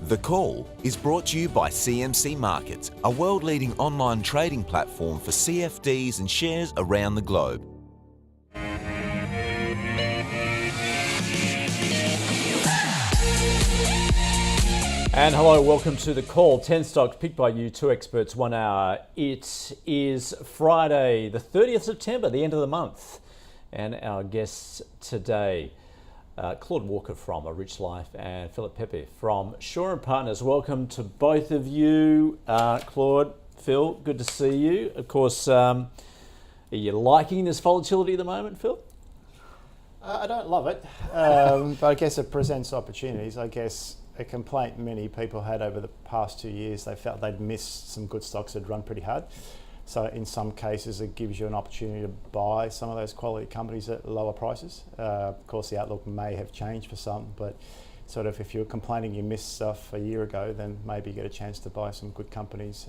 The Call is brought to you by CMC Markets, a world-leading online trading platform for CFDs and shares around the globe. And hello, welcome to The Call. 10 stocks picked by you, 2 experts, 1 hour. It is Friday, the 30th September, the end of the month. And our guests today, Claude Walker from A Rich Life and Philip Pepe from Shaw & Partners. Welcome to both of you. Claude, Phil, good to see you. Of course, are you liking this volatility at the moment, Phil? I don't love it, but I guess it presents opportunities. I guess a complaint many people had over the past 2 years, they felt they'd missed some good stocks that had run pretty hard. So in some cases, it gives you an opportunity to buy some of those quality companies at lower prices. Of course, the outlook may have changed for some, but sort of if you were complaining you missed stuff a year ago, then maybe you get a chance to buy some good companies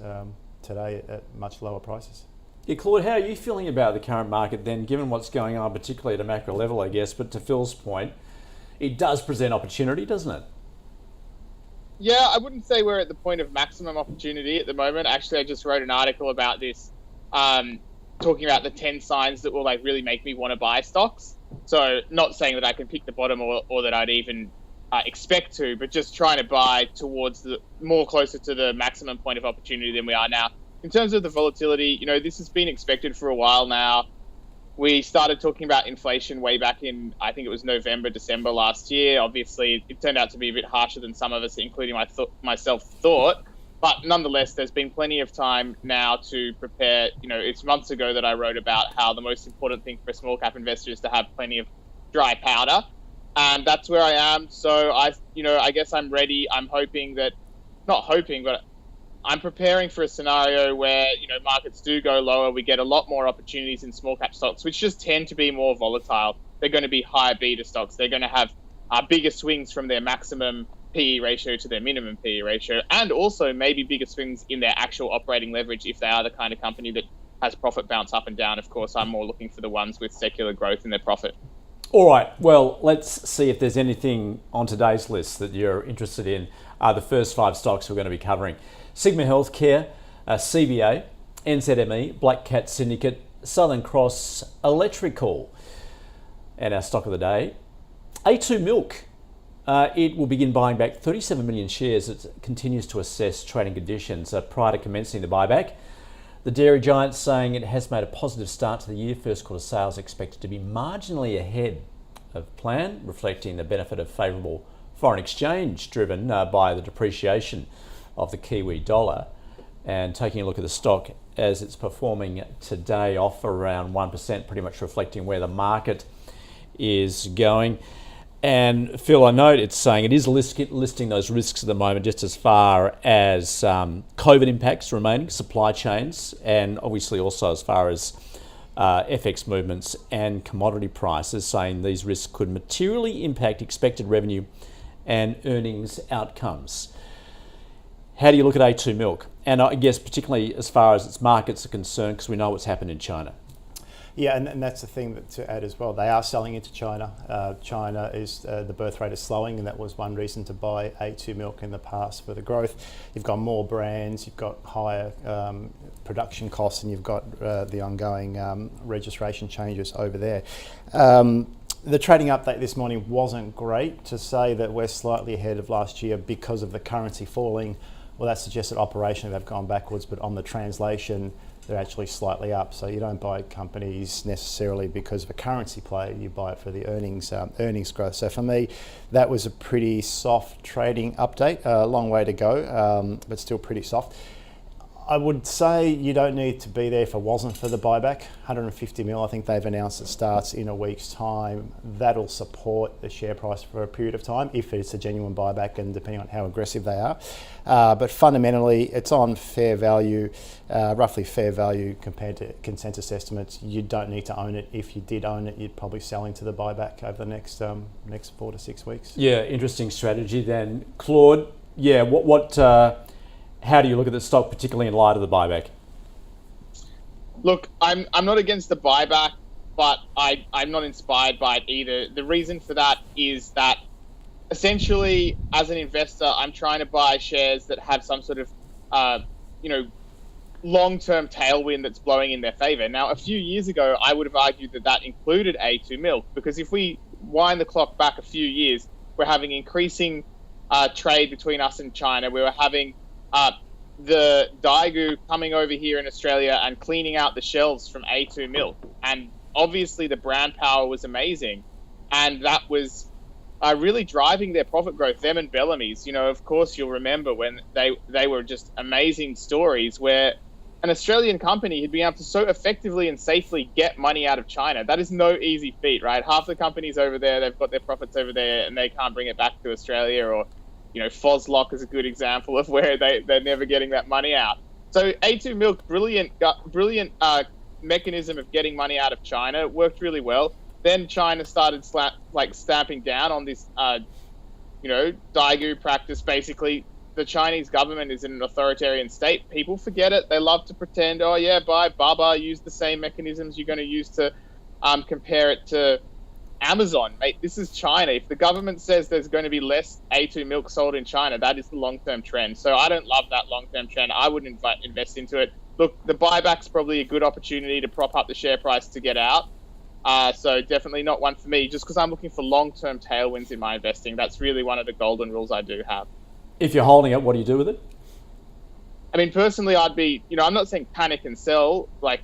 today at much lower prices. Yeah, Claude, how are you feeling about the current market then, given what's going on, particularly at a macro level, I guess, but to Phil's point, it does present opportunity, doesn't it? Yeah, I wouldn't say we're at the point of maximum opportunity at the moment. Actually, I just wrote an article about this, talking about the 10 signs that will really make me want to buy stocks. So not saying that I can pick the bottom or that I'd even expect to, but just trying to buy towards the more closer to the maximum point of opportunity than we are now. In terms of the volatility, this has been expected for a while now. We started talking about inflation way back in, I think it was November, December last year. Obviously, it turned out to be a bit harsher than some of us, including myself, thought. But nonetheless, there's been plenty of time now to prepare. It's months ago that I wrote about how the most important thing for a small cap investor is to have plenty of dry powder. And that's where I am. So I guess I'm ready. I'm preparing for a scenario where, markets do go lower. We get a lot more opportunities in small cap stocks, which just tend to be more volatile. They're going to be higher beta stocks. They're going to have bigger swings from their maximum PE ratio to their minimum PE ratio, and also maybe bigger swings in their actual operating leverage if they are the kind of company that has profit bounce up and down. Of course, I'm more looking for the ones with secular growth in their profit. All right, well, let's see if there's anything on today's list that you're interested in. The first 5 stocks we're going to be covering: Sigma Healthcare, CBA, NZME, Black Cat Syndicate, Southern Cross Electrical. And our stock of the day, A2 Milk. It will begin buying back 37 million shares. It continues to assess trading conditions prior to commencing the buyback. The dairy giant saying it has made a positive start to the year. First quarter sales expected to be marginally ahead of plan, reflecting the benefit of favourable foreign exchange driven by the depreciation of the Kiwi dollar. And taking a look at the stock as it's performing today, off around 1%, pretty much reflecting where the market is going. And Phil, I note it's saying it is listing those risks at the moment, just as far as COVID impacts remaining, supply chains, and obviously also as far as FX movements and commodity prices, saying these risks could materially impact expected revenue and earnings outcomes. How do you look at A2 Milk? And I guess particularly as far as its markets are concerned, because we know what's happened in China. Yeah, and that's the thing to add as well. They are selling into China. China is the birth rate is slowing, and that was one reason to buy A2 Milk in the past for the growth. You've got more brands, you've got higher production costs, and you've got the ongoing registration changes over there. The trading update this morning wasn't great. To say that we're slightly ahead of last year because of the currency falling, well, that suggests that operationally they've gone backwards, but on the translation, they're actually slightly up. So you don't buy companies necessarily because of a currency play, you buy it for the earnings growth. So for me, that was a pretty soft trading update. A long way to go, but still pretty soft. I would say you don't need to be there if it wasn't for the buyback. 150 mil, I think they've announced it starts in a week's time. That'll support the share price for a period of time if it's a genuine buyback and depending on how aggressive they are. But fundamentally, it's on fair value, roughly fair value compared to consensus estimates. You don't need to own it. If you did own it, you'd probably sell into the buyback over the next 4 to 6 weeks. Yeah, interesting strategy then. Claude, yeah, how do you look at the stock, particularly in light of the buyback? Look, I'm not against the buyback, but I'm not inspired by it either. The reason for that is that essentially, as an investor, I'm trying to buy shares that have some sort of, long-term tailwind that's blowing in their favor. Now, a few years ago, I would have argued that included A2 milk, because if we wind the clock back a few years, we're having increasing trade between us and China. We were having the Daigou coming over here in Australia and cleaning out the shelves from A2 milk. And obviously the brand power was amazing. And that was really driving their profit growth, them and Bellamy's. Of course, you'll remember when they were just amazing stories where an Australian company had been able to so effectively and safely get money out of China. That is no easy feat, right? Half the companies over there, they've got their profits over there and they can't bring it back to Australia. Or, Foslock is a good example of where they're never getting that money out. So A2 Milk, brilliant mechanism of getting money out of China. It worked really well. Then China started stamping down on this, Daigou practice. Basically, the Chinese government is in an authoritarian state. People forget it. They love to pretend, oh yeah, buy Baba, use the same mechanisms you're going to use to compare it to Amazon. Mate, this is China. If the government says there's going to be less A2 milk sold in China, that is the long-term trend. So I don't love that long-term trend. I wouldn't invest into it. Look, the buyback's probably a good opportunity to prop up the share price to get out. So definitely not one for me, just because I'm looking for long-term tailwinds in my investing. That's really one of the golden rules I do have. If you're holding it, what do you do with it? I mean, personally, I'd be, I'm not saying panic and sell, but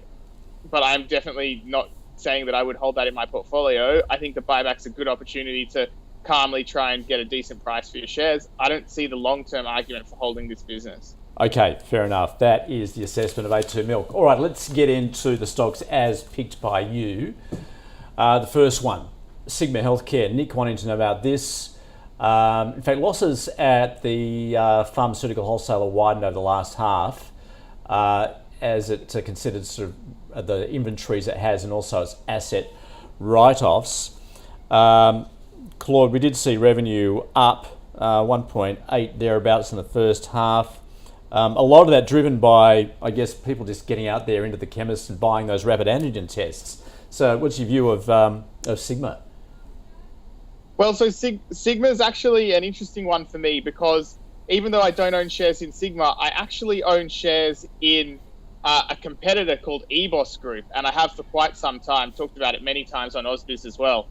I'm definitely not saying that I would hold that in my portfolio. I think the buyback's a good opportunity to calmly try and get a decent price for your shares. I don't see the long-term argument for holding this business. Okay, fair enough. That is the assessment of A2 Milk. All right, let's get into the stocks as picked by you. The first one, Sigma Healthcare. Nick wanting to know about this. In fact, losses at the pharmaceutical wholesaler widened over the last half as it considered sort of the inventories it has and also its asset write-offs. Claude, we did see revenue up 1.8 thereabouts in the first half. A lot of that driven by, I guess, people just getting out there into the chemists and buying those rapid antigen tests. So what's your view of Sigma? Well, so Sigma is actually an interesting one for me, because even though I don't own shares in Sigma, I actually own shares in a competitor called EBOS Group, and I have for quite some time. Talked about it many times on Ausbiz as well.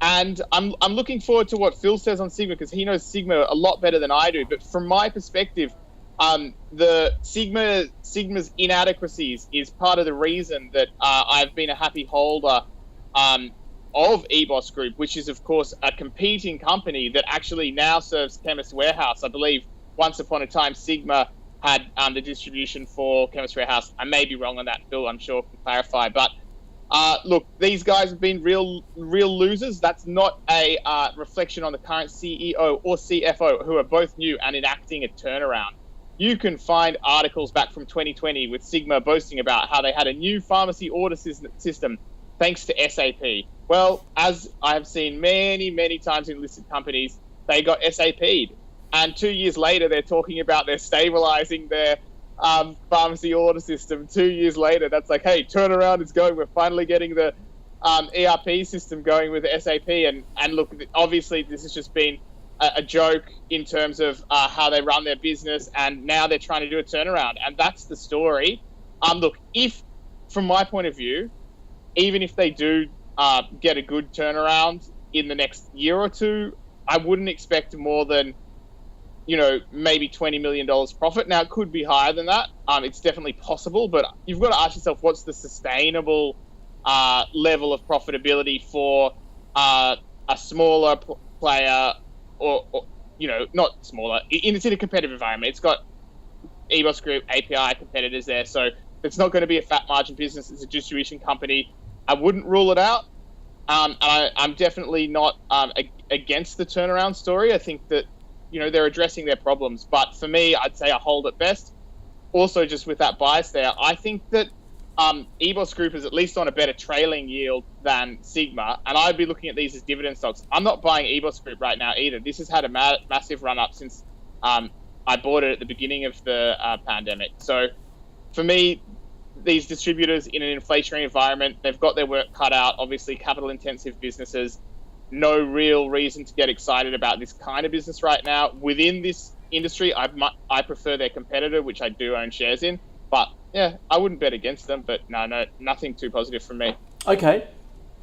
And I'm looking forward to what Phil says on Sigma, because he knows Sigma a lot better than I do. But from my perspective, the Sigma's inadequacies is part of the reason that I've been a happy holder of EBOS Group, which is, of course, a competing company that actually now serves Chemist Warehouse. I believe once upon a time, Sigma had the distribution for Chemist Warehouse. I may be wrong on that, Phil, I'm sure can clarify. But look, these guys have been real losers. That's not a reflection on the current CEO or CFO, who are both new and enacting a turnaround. You can find articles back from 2020 with Sigma boasting about how they had a new pharmacy order system thanks to SAP. Well, as I have seen many times in listed companies, they got SAP'd. And 2 years later, they're talking about they're stabilizing their pharmacy order system. 2 years later, that's like, hey, turnaround is going. We're finally getting the ERP system going with SAP. And look, obviously, this has just been a joke in terms of how they run their business. And now they're trying to do a turnaround. And that's the story. Look, from my point of view, even if they do get a good turnaround in the next year or two, I wouldn't expect more than, maybe $20 million profit. Now, it could be higher than that. It's definitely possible, but you've got to ask yourself, what's the sustainable level of profitability for a smaller player or not smaller. It's in a competitive environment. It's got EBOS Group, API competitors there. So it's not going to be a fat margin business. It's a distribution company. I wouldn't rule it out. I'm definitely not against the turnaround story. I think that, they're addressing their problems. But for me, I'd say I hold at best. Also, just with that bias there, I think that EBOS Group is at least on a better trailing yield than Sigma. And I'd be looking at these as dividend stocks. I'm not buying EBOS Group right now either. This has had a massive run-up since I bought it at the beginning of the pandemic. So for me, these distributors in an inflationary environment, they've got their work cut out. Obviously, capital-intensive businesses. no real reason to get excited about this kind of business right now. Within this industry, I prefer their competitor, which I do own shares in. But yeah, I wouldn't bet against them. But no, nothing too positive from me. Okay.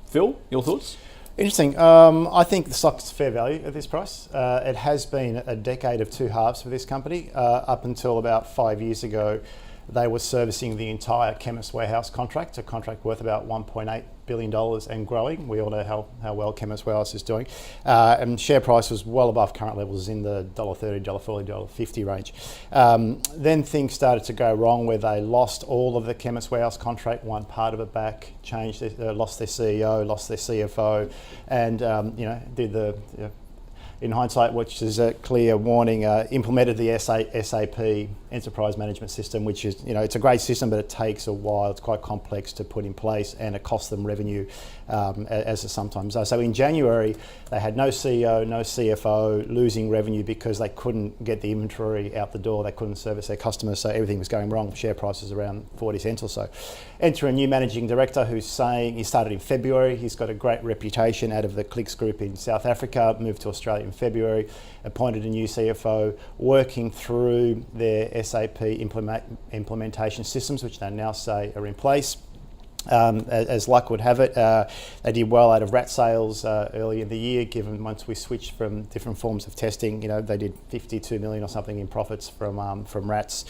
Phil, your thoughts? Interesting. I think the stock's fair value at this price. It has been a decade of two halves for this company. Up until about 5 years ago, they were servicing the entire Chemist Warehouse contract, a contract worth about $1.8 billion and growing. We all know how well Chemist Warehouse is doing. And share price was well above current levels in the $1.30, $1.40, $1.50 range. Then things started to go wrong where they lost all of the Chemist Warehouse contract, one part of it back, lost their CEO, lost their CFO, and did the... in hindsight, which is a clear warning, implemented the SAP Enterprise Management System, which is, it's a great system, but it takes a while. It's quite complex to put in place, and it costs them revenue, as it sometimes does. So in January, they had no CEO, no CFO, losing revenue because they couldn't get the inventory out the door. They couldn't service their customers, so everything was going wrong. Share prices around 40 cents or so. Enter a new managing director who's saying, he started in February, he's got a great reputation out of the Clicks Group in South Africa, moved to Australia in February, appointed a new CFO, working through their SAP implementation systems, which they now say are in place. As luck would have it, they did well out of rat sales early in the year, given once we switched from different forms of testing, they did 52 million or something in profits from rats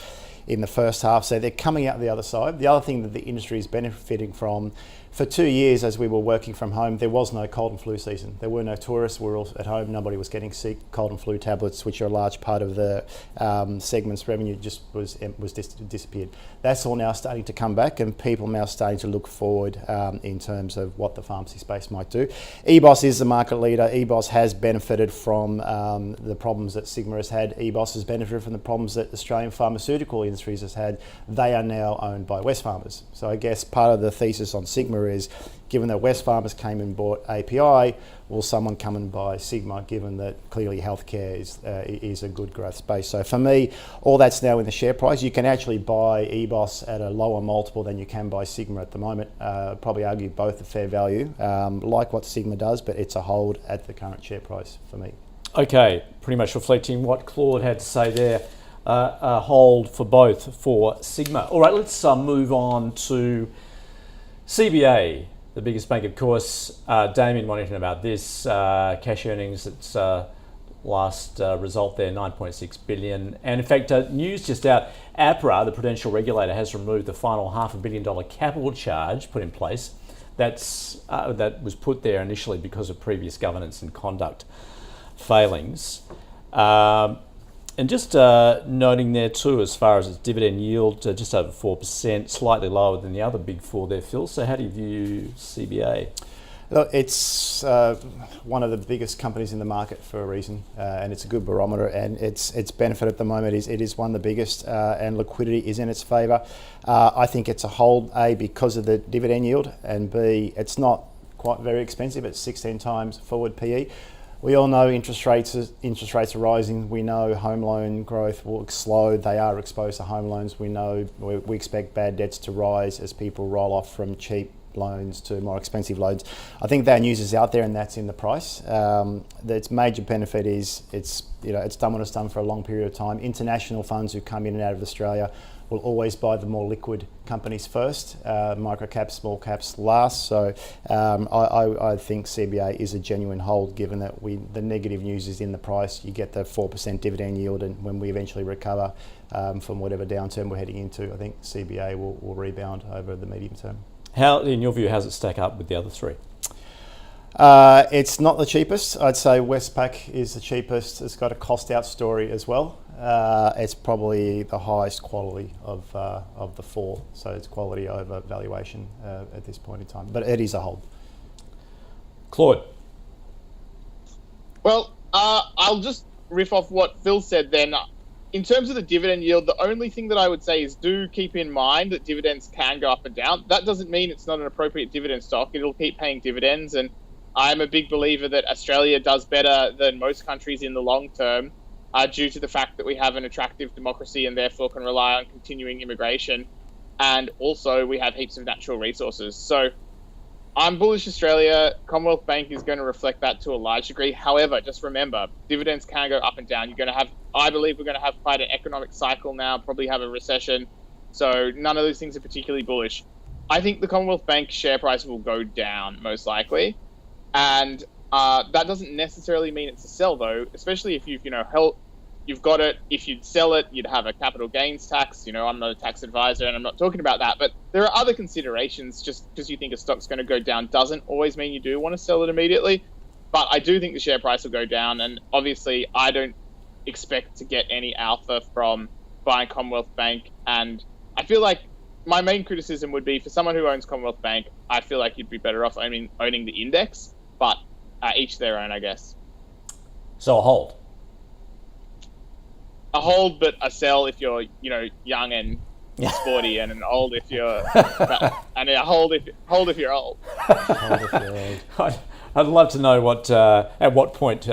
in the first half. So they're coming out the other side. The other thing that the industry is benefiting from, for 2 years as we were working from home, there was no cold and flu season. There were no tourists. We were all at home. Nobody was getting sick. Cold and flu tablets, which are a large part of the segment's revenue, just disappeared. That's all now starting to come back, and people now starting to look forward in terms of what the pharmacy space might do. EBOS is the market leader. EBOS has benefited from the problems that Sigma has had. EBOS has benefited from the problems that Australian pharmaceutical industries has had. They are now owned by Wesfarmers. So I guess part of the thesis on Sigma is, given that Wesfarmers came and bought API, will someone come and buy Sigma, given that clearly healthcare is a good growth space. So for me, all that's now in the share price. You can actually buy EBOS at a lower multiple than you can buy Sigma at the moment. Probably argue both are fair value, like what Sigma does, but it's a hold at the current share price for me. Okay, pretty much reflecting what Claude had to say there. A hold for both for Sigma. All right, let's move on to CBA, the biggest bank, of course. Damien wanted to know about this. Cash earnings, its last result there, 9.6 billion. And in fact, news just out, APRA, the prudential regulator, has removed the final $500 million capital charge put in place. That was put there initially because of previous governance and conduct failings. And just noting there too, as far as its dividend yield, just over 4%, slightly lower than the other big four there, Phil. So how do you view CBA? Look, it's one of the biggest companies in the market for a reason, and it's a good barometer, and its benefit at the moment is it is one of the biggest, and liquidity is in its favour. I think it's a hold, A, because of the dividend yield, and B, it's not quite very expensive. It's 16 times forward PE. We all know interest rates are rising. We know home loan growth will slow. They are exposed to home loans. We know we expect bad debts to rise as people roll off from cheap loans to more expensive loans. I think that news is out there, and that's in the price. Its major benefit is it's done what it's done for a long period of time. International funds who come in and out of Australia will always buy the more liquid companies first, micro caps, small caps last. So I think CBA is a genuine hold, given that the negative news is in the price. You get the 4% dividend yield, and when we eventually recover from whatever downturn we're heading into, I think CBA will rebound over the medium term. How, in your view, how does it stack up with the other three? It's not the cheapest. I'd say Westpac is the cheapest. It's got a cost out story as well. It's probably the highest quality of the four, so it's quality over valuation at this point in time. But it is a hold. Claude? Well, I'll just riff off what Phil said then. In terms of the dividend yield, the only thing that I would say is do keep in mind that dividends can go up and down. That doesn't mean it's not an appropriate dividend stock. It'll keep paying dividends, and I'm a big believer that Australia does better than most countries in the long term due to the fact that we have an attractive democracy and therefore can rely on continuing immigration. And also we have heaps of natural resources. So I'm bullish Australia. Commonwealth Bank is going to reflect that to a large degree. However, just remember, dividends can go up and down. You're going to have, I believe we're going to have quite an economic cycle now, probably have a recession. So none of those things are particularly bullish. I think the Commonwealth Bank share price will go down, most likely. And that doesn't necessarily mean it's a sell, though, especially if you've got it. If you'd sell it, you'd have a capital gains tax. I'm not a tax advisor and I'm not talking about that. But there are other considerations. Just because you think a stock's going to go down doesn't always mean you do want to sell it immediately. But I do think the share price will go down. And obviously, I don't expect to get any alpha from buying Commonwealth Bank. And I feel like my main criticism would be for someone who owns Commonwealth Bank, I feel like you'd be better off owning the index. But each their own, I guess. So a hold. A hold, but a sell if you're, young and sporty, and an old if you're, and a hold if you're old. I'd love to know at what point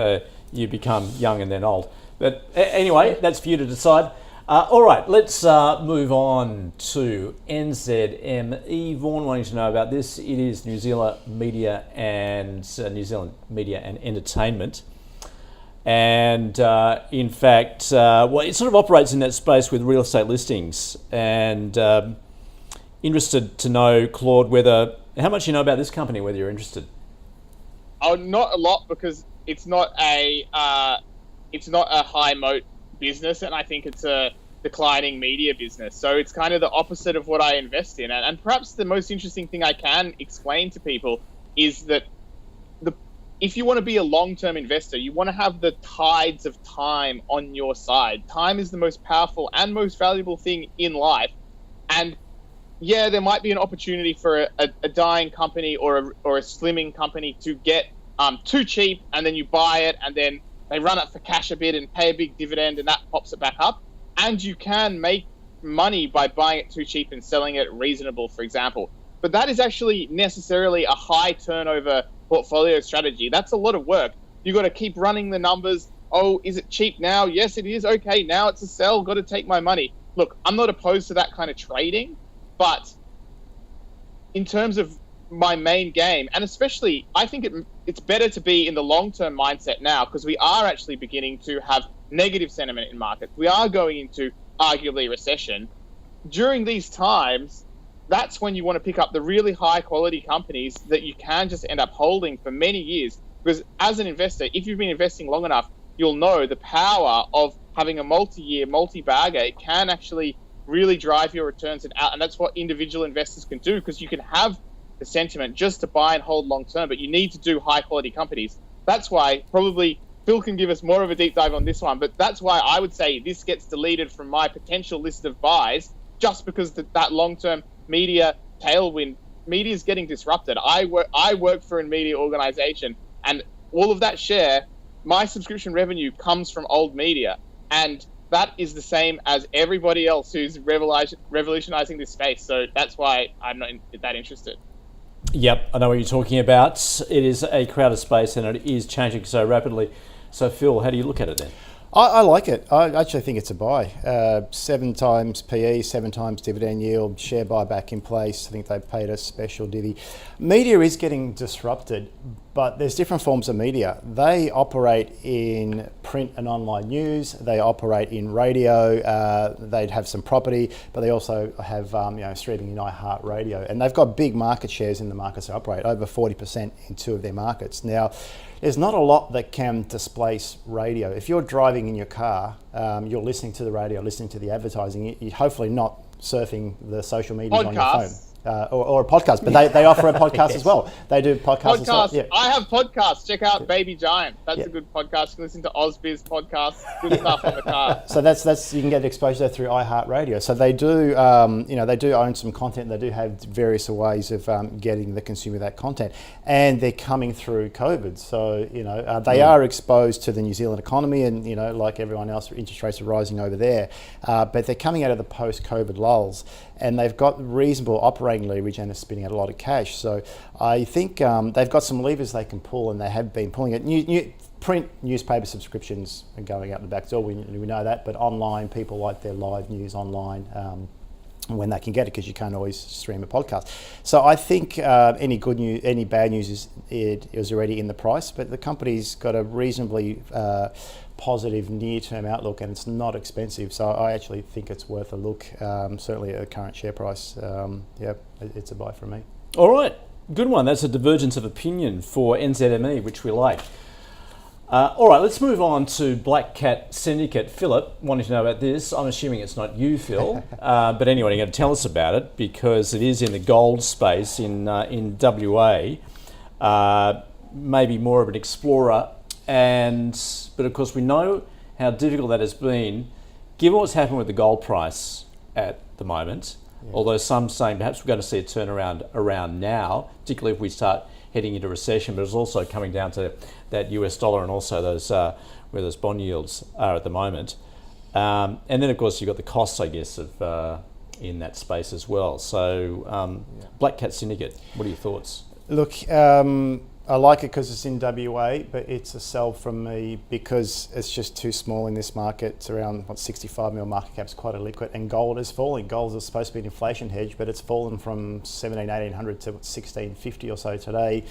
you become young and then old. But anyway, that's for you to decide. All right, let's move on to NZME. Vaughan wanting to know about this. It is New Zealand Media and Entertainment. And in fact, it sort of operates in that space with real estate listings. And interested to know, Claude, how much you know about this company, whether you're interested. Oh, not a lot, because it's not a high moat business, and I think it's a declining media business. So it's kind of the opposite of what I invest in. And perhaps the most interesting thing I can explain to people is that if you want to be a long-term investor, you want to have the tides of time on your side. Time is the most powerful and most valuable thing in life. And yeah, there might be an opportunity for a dying company or a slimming company to get too cheap, and then you buy it, and then they run it for cash a bit and pay a big dividend, and that pops it back up. And you can make money by buying it too cheap and selling it reasonable, for example. But that is actually necessarily a high turnover portfolio strategy. That's a lot of work. You got to keep running the numbers. Oh, is it cheap now? Yes, it is. Okay, now it's a sell. Got to take my money. Look, I'm not opposed to that kind of trading, but in terms of my main game, and especially, I think it's better to be in the long-term mindset now, because we are actually beginning to have negative sentiment in markets. We are going into arguably recession. During these times, that's when you want to pick up the really high quality companies that you can just end up holding for many years. Because as an investor, if you've been investing long enough, you'll know the power of having a multi-year, multi-bagger. It can actually really drive your returns out. And that's what individual investors can do, because you can have the sentiment just to buy and hold long term, but you need to do high quality companies. That's why probably Phil can give us more of a deep dive on this one, but that's why I would say this gets deleted from my potential list of buys, just because that long-term media tailwind, media is getting disrupted. I work for a media organization, and all of that share, my subscription revenue comes from old media, and that is the same as everybody else who's revolutionizing this space. So that's why I'm not that interested. Yep, I know what you're talking about. It is a crowded space and it is changing so rapidly. So Phil, how do you look at it then? I like it. I actually think it's a buy. 7 times PE, 7 times dividend yield, share buyback in place. I think they paid a special divvy. Media is getting disrupted, but there's different forms of media. They operate in print and online news. They operate in radio. They'd have some property, but they also have streaming in iHeartRadio. And they've got big market shares in the markets they operate, over 40% in 2 of their markets. Now, there's not a lot that can displace radio. If you're driving in your car, you're listening to the radio, listening to the advertising, you're hopefully not surfing the social media on your phone. Or a podcast, but they offer a podcast Yes. as well. They do podcasts as well. Yeah. I have podcasts. Check out Baby Giant. That's a good podcast. You can listen to ausbiz podcasts. Good stuff on the car. So that's you can get exposure through iHeartRadio. So they do they do own some content. They do have various ways of getting the consumer that content, and they're coming through COVID. So they are exposed to the New Zealand economy, and like everyone else, interest rates are rising over there. But they're coming out of the post-COVID lulls, and they've got reasonable operating leverage and are spinning out a lot of cash. So I think they've got some levers they can pull, and they have been pulling it. New print newspaper subscriptions are going out the back door. We know that, but online, people like their live news online. when they can get it, because you can't always stream a podcast. So I think any good news, any bad news is already in the price, but the company's got a reasonably positive near-term outlook, and it's not expensive. So I actually think it's worth a look. Certainly at the current share price, it's a buy from me. All right, good one. That's a divergence of opinion for NZME, which we like. All right, let's move on to Cat Syndicate. Philip, wanting to know about this. I'm assuming it's not you, Phil, but anyway, you're going to tell us about it because it is in the gold space in WA. Maybe more of an explorer, but of course we know how difficult that has been, given what's happened with the gold price at the moment. Yeah. Although some saying perhaps we're going to see a turnaround around now, particularly if we start heading into recession, but it's also coming down to that US dollar and also those where those bond yields are at the moment. And then, of course, you've got the costs, I guess, of in that space as well. So, Cat Syndicate, what are your thoughts? Look, I like it because it's in WA, but it's a sell from me because it's just too small in this market. It's around 65 mil market cap, it's quite illiquid, and gold is falling. Gold is supposed to be an inflation hedge, but it's fallen from 1800 to 1650 or so today,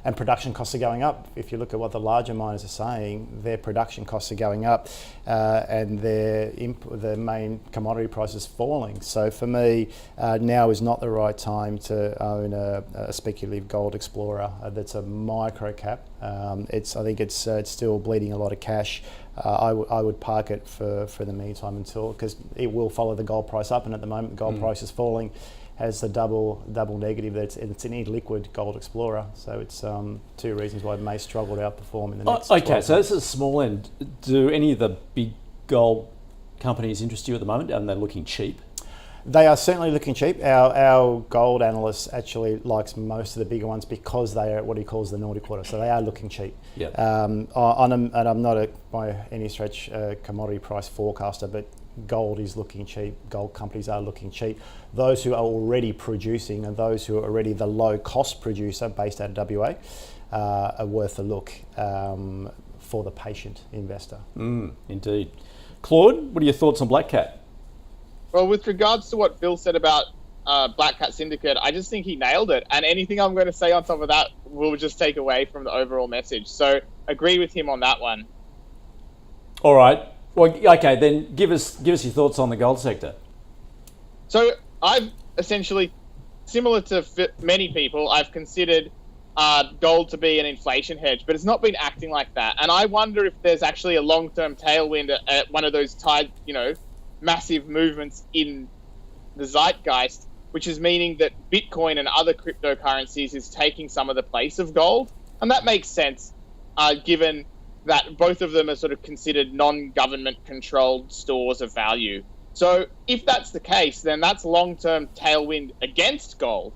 and production costs are going up. If you look at what the larger miners are saying, their production costs are going up, and the main commodity price is falling. So for me, now is not the right time to own a speculative gold explorer that's a micro cap. I think it's still bleeding a lot of cash. I would park it for the meantime because it will follow the gold price up, and at the moment the gold price is falling. Has the double negative that it's an illiquid gold explorer, so it's two reasons why it may struggle to outperform in the next. Okay, so this is a small end. Do any of the big gold companies interest you at the moment? And they're looking cheap. They are certainly looking cheap. Our gold analyst actually likes most of the bigger ones because they are what he calls the Nordic quarter, so they are looking cheap. Yeah. And I'm not by any stretch a commodity price forecaster, but gold is looking cheap. Gold companies are looking cheap. Those who are already producing and those who are already the low cost producer based out of WA are worth a look for the patient investor. Indeed. Claude, what are your thoughts on Cat? Well, with regards to what Phil said about Cat Syndicate, I just think he nailed it. And anything I'm going to say on top of that will just take away from the overall message. So agree with him on that one. All right. Well, okay, then give us your thoughts on the gold sector. So I've essentially, similar to many people, I've considered gold to be an inflation hedge, but it's not been acting like that. And I wonder if there's actually a long-term tailwind at one of those massive movements in the zeitgeist, which is meaning that Bitcoin and other cryptocurrencies is taking some of the place of gold. And that makes sense, given that both of them are sort of considered non-government controlled stores of value. So if that's the case, then that's long-term tailwind against gold.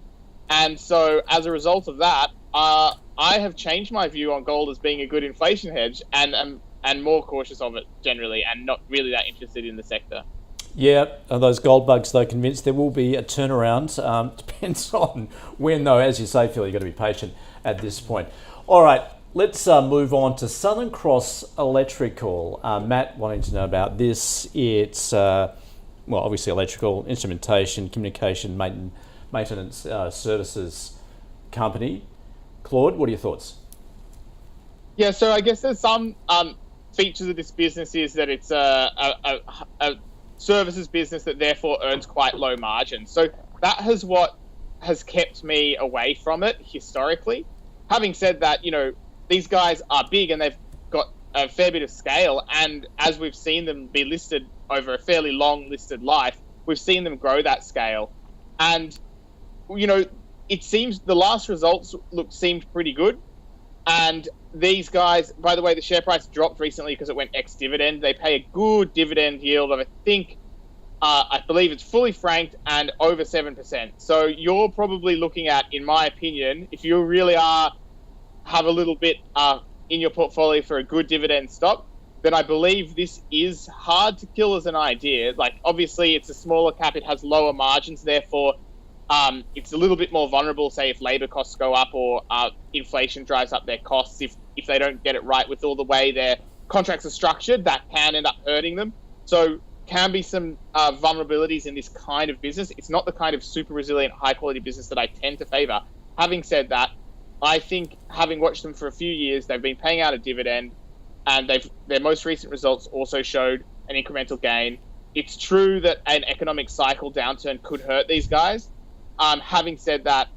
And so as a result of that, I have changed my view on gold as being a good inflation hedge and more cautious of it generally, and not really that interested in the sector. Yeah, those gold bugs, though, convinced there will be a turnaround. Depends on when, though. As you say, Phil, you've got to be patient at this point. All right. Let's move on to Southern Cross Electrical. Matt wanting to know about this. It's, obviously electrical, instrumentation, communication, maintenance services company. Claude, what are your thoughts? Yeah, so I guess there's some features of this business is that it's a services business that therefore earns quite low margins. So that is what has kept me away from it historically. Having said that, these guys are big and they've got a fair bit of scale, and as we've seen them be listed over a fairly long listed life, we've seen them grow that scale. And, it seems the last results seemed pretty good. And these guys, by the way, the share price dropped recently because it went ex-dividend. They pay a good dividend yield of, I believe it's fully franked and over 7%. So you're probably looking at, in my opinion, if you really have a little bit in your portfolio for a good dividend stock, then I believe this is hard to kill as an idea. Like, obviously, it's a smaller cap, it has lower margins, therefore it's a little bit more vulnerable, say, if labor costs go up or inflation drives up their costs. If they don't get it right with all the way their contracts are structured, that can end up hurting them. So can be some vulnerabilities in this kind of business. It's not the kind of super resilient, high quality business that I tend to favor. Having said that, I think having watched them for a few years, they've been paying out a dividend, and their most recent results also showed an incremental gain. It's true that an economic cycle downturn could hurt these guys. Having said that,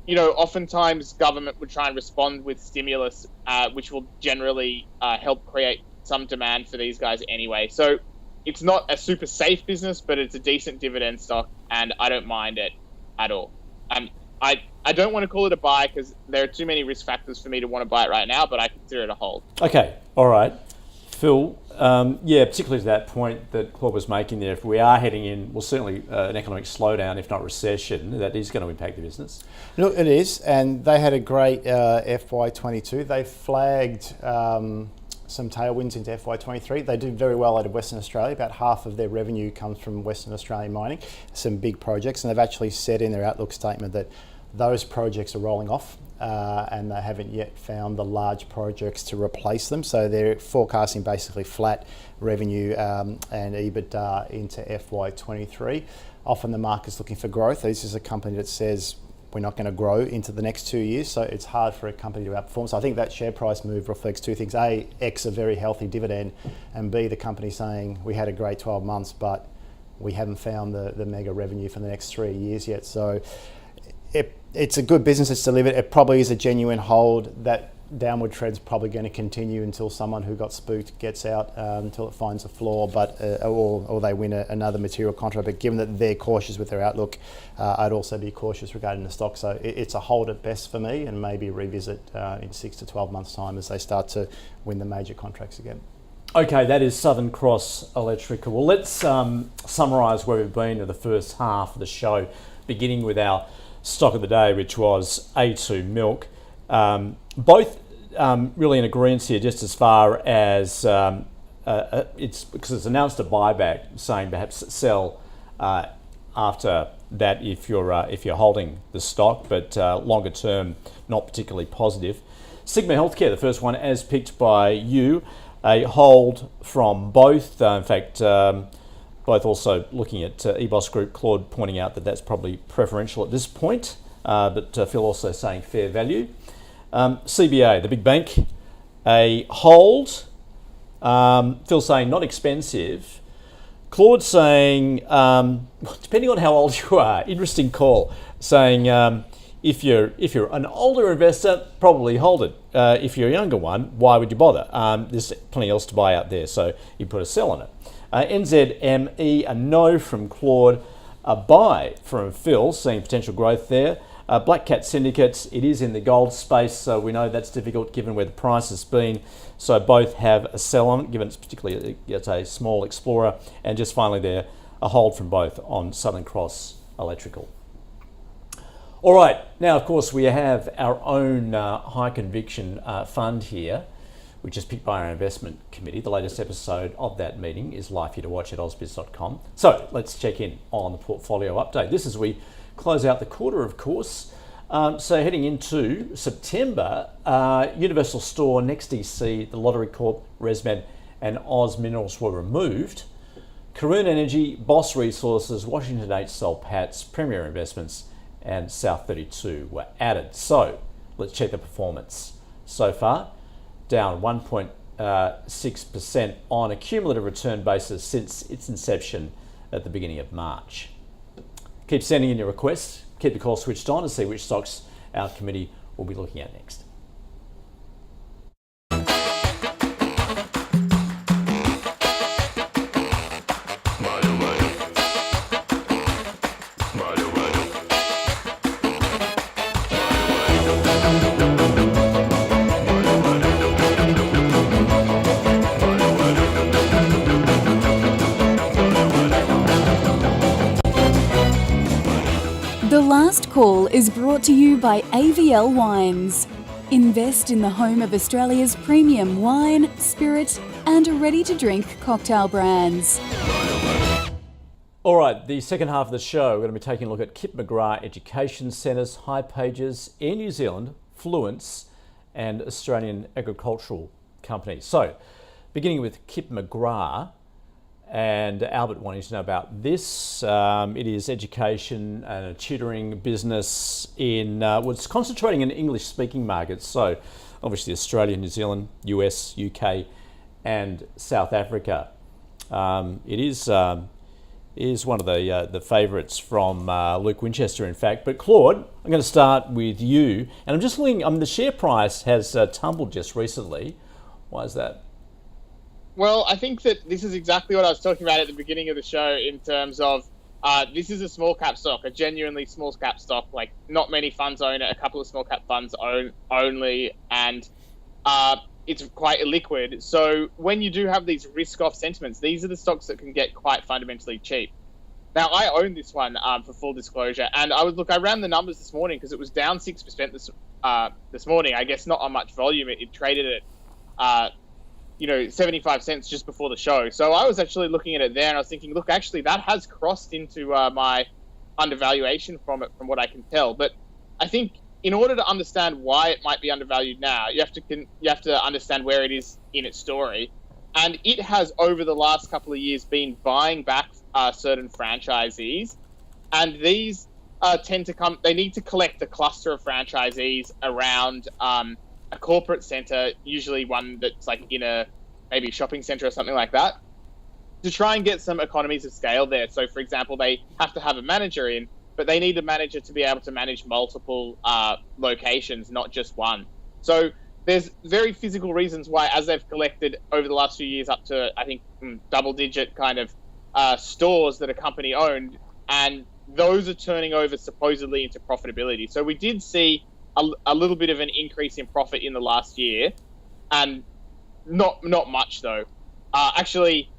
oftentimes government would try and respond with stimulus, which will generally help create some demand for these guys anyway. So it's not a super safe business, but it's a decent dividend stock, and I don't mind it at all. I don't want to call it a buy because there are too many risk factors for me to want to buy it right now, but I consider it a hold. Okay, all right. Phil, particularly to that point that Claude was making there, if we are heading in, well, certainly an economic slowdown, if not recession, that is going to impact the business. Look, it is, and they had a great FY22. They flagged some tailwinds into FY23. They do very well out of Western Australia. About half of their revenue comes from Western Australian mining, some big projects, and they've actually said in their outlook statement that those projects are rolling off and they haven't yet found the large projects to replace them. So they're forecasting basically flat revenue and EBITDA into FY23. Often the market's looking for growth. This is a company that says we're not going to grow into the next 2 years, so it's hard for a company to outperform. So I think that share price move reflects two things. A, X, a very healthy dividend, and B, the company saying we had a great 12 months, but we haven't found the mega revenue for the next 3 years yet. So it's a good business. It's delivered. It probably is a genuine hold. That downward trend's probably going to continue until someone who got spooked gets out, until it finds a floor, but or they win another material contract. But given that they're cautious with their outlook, I'd also be cautious regarding the stock. So it's a hold at best for me, and maybe revisit in 6 to 12 months' time as they start to win the major contracts again. Okay, that is Southern Cross Electrical. Well, let's summarise where we've been in the first half of the show, beginning with our stock of the day, which was A2 Milk. Both really in agreement here, just as far as it's because it's announced a buyback, saying perhaps sell after that if you're holding the stock, but longer term not particularly positive. Sigma Healthcare, the first one as picked by you, a hold from both. In fact, both also looking at EBOS Group, Claude pointing out that that's probably preferential at this point, but Phil also saying fair value. CBA, the big bank, a hold. Phil saying not expensive. Claude saying, depending on how old you are, interesting call, saying if you're an older investor, probably hold it. If you're a younger one, why would you bother? There's plenty else to buy out there, so you put a sell on it. NZME, a no from Claude, a buy from Phil, seeing potential growth there. Black Cat Syndicate, it is in the gold space, so we know that's difficult given where the price has been. So both have a sell on it, given it's a small explorer. And just finally there, a hold from both on Southern Cross Electrical. All right, now of course we have our own high conviction fund here, which is picked by our investment committee. The latest episode of that meeting is live here to watch at ausbiz.com. So let's check in on the portfolio update. This is we close out the quarter, of course. So heading into September, Universal Store, NextDC, the Lottery Corp, ResMed and Oz Minerals were removed. Karoon Energy, Boss Resources, Washington H. Soul Patts, Premier Investments and South 32 were added. So let's check the performance so far. Down 1.6% on a cumulative return basis since its inception at the beginning of March. Keep sending in your requests. Keep the call switched on to see which stocks our committee will be looking at next. The Last Call is brought to you by AVL Wines. Invest in the home of Australia's premium wine, spirit and ready-to-drink cocktail brands. All right, the second half of the show, we're going to be taking a look at Kip McGrath Education Centres, hipages, Air New Zealand, Fluence and Australian Agricultural Company. So, beginning with Kip McGrath, And Albert wanting to know about this. It is education and a tutoring business it's concentrating in English-speaking markets. So obviously Australia, New Zealand, US, UK, and South Africa. It is one of the favourites from Luke Winchester, in fact. But Claude, I'm going to start with you. And I'm just looking, the share price has tumbled just recently. Why is that? Well, I think that this is exactly what I was talking about at the beginning of the show in terms of this is a small cap stock, a genuinely small cap stock. Like, not many funds own it, a couple of small cap funds own only, and it's quite illiquid. So when you do have these risk-off sentiments, these are the stocks that can get quite fundamentally cheap. Now, I own this one for full disclosure, and I ran the numbers this morning because it was down 6% this morning. I guess not on much volume. It traded at 75 cents just before the show. So I was actually looking at it there and I was thinking, look, actually that has crossed into my undervaluation from it, from what I can tell. But I think in order to understand why it might be undervalued now, you have to understand where it is in its story. And it has, over the last couple of years, been buying back certain franchisees. And these they need to collect a cluster of franchisees around a corporate center, usually one that's like in maybe a shopping center or something like that, to try and get some economies of scale there. So, for example, they have to have a manager in, but they need a manager to be able to manage multiple locations, not just one. So there's very physical reasons why, as they've collected over the last few years up to, I think, double-digit kind of stores that a company owned, and those are turning over supposedly into profitability. So we did see a little bit of an increase in profit in the last year, and not much though. Actually,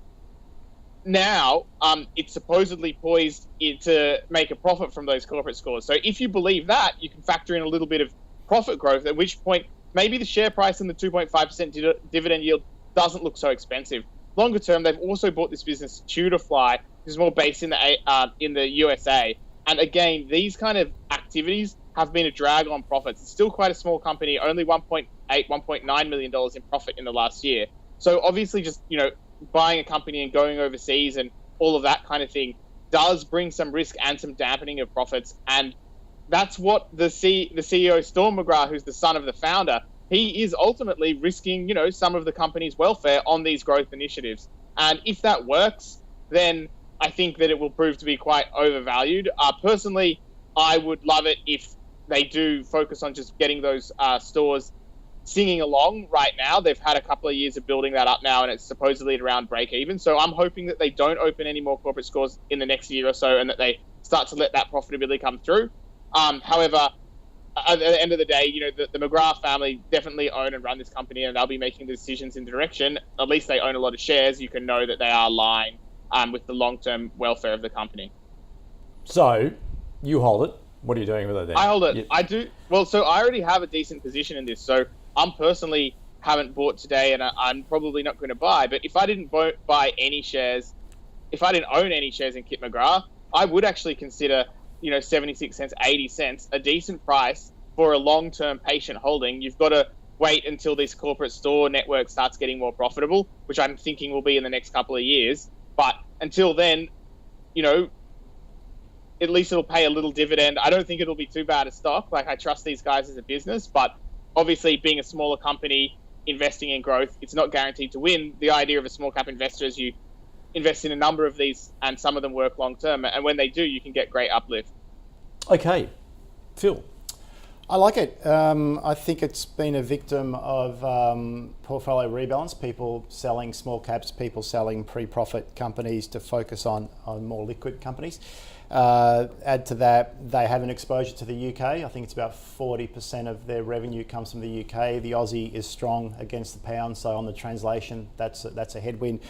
now it's supposedly poised to make a profit from those corporate scores. So if you believe that, you can factor in a little bit of profit growth, at which point maybe the share price and the 2.5% dividend yield doesn't look so expensive. Longer term, they've also bought this business, Tutorfly, which is more based in the USA. And again, these kind of activities have been a drag on profits. It's still quite a small company, only $1.9 million in profit in the last year. So obviously just, buying a company and going overseas and all of that kind of thing does bring some risk and some dampening of profits. And that's what the CEO, Storm McGrath, who's the son of the founder, he is ultimately risking, some of the company's welfare on these growth initiatives. And if that works, then I think that it will prove to be quite overvalued. Personally, I would love it if they do focus on just getting those stores singing along right now. They've had a couple of years of building that up now, and it's supposedly at around break even. So I'm hoping that they don't open any more corporate stores in the next year or so, and that they start to let that profitability come through. However, at the end of the day, the McGrath family definitely own and run this company, and they'll be making the decisions in the direction. At least they own a lot of shares. You can know that they are aligned with the long-term welfare of the company. So you hold it. What are you doing with it then? I hold it. I do. Well, so I already have a decent position in this. So I'm personally haven't bought today, and I'm probably not going to buy. But if I didn't buy any shares, if I didn't own any shares in Kit McGrath, I would actually consider, 76 cents, 80 cents, a decent price for a long-term patient holding. You've got to wait until this corporate store network starts getting more profitable, which I'm thinking will be in the next couple of years. But until then, at least it'll pay a little dividend. I don't think it'll be too bad a stock. Like, I trust these guys as a business, but obviously being a smaller company, investing in growth, it's not guaranteed to win. The idea of a small cap investor is you invest in a number of these and some of them work long term. And when they do, you can get great uplift. Okay. Phil. I like it. I think it's been a victim of portfolio rebalance, people selling small caps, people selling pre-profit companies to focus on more liquid companies. Add to that, they have an exposure to the UK. I think it's about 40% of their revenue comes from the UK. The Aussie is strong against the pound, so on the translation, that's a headwind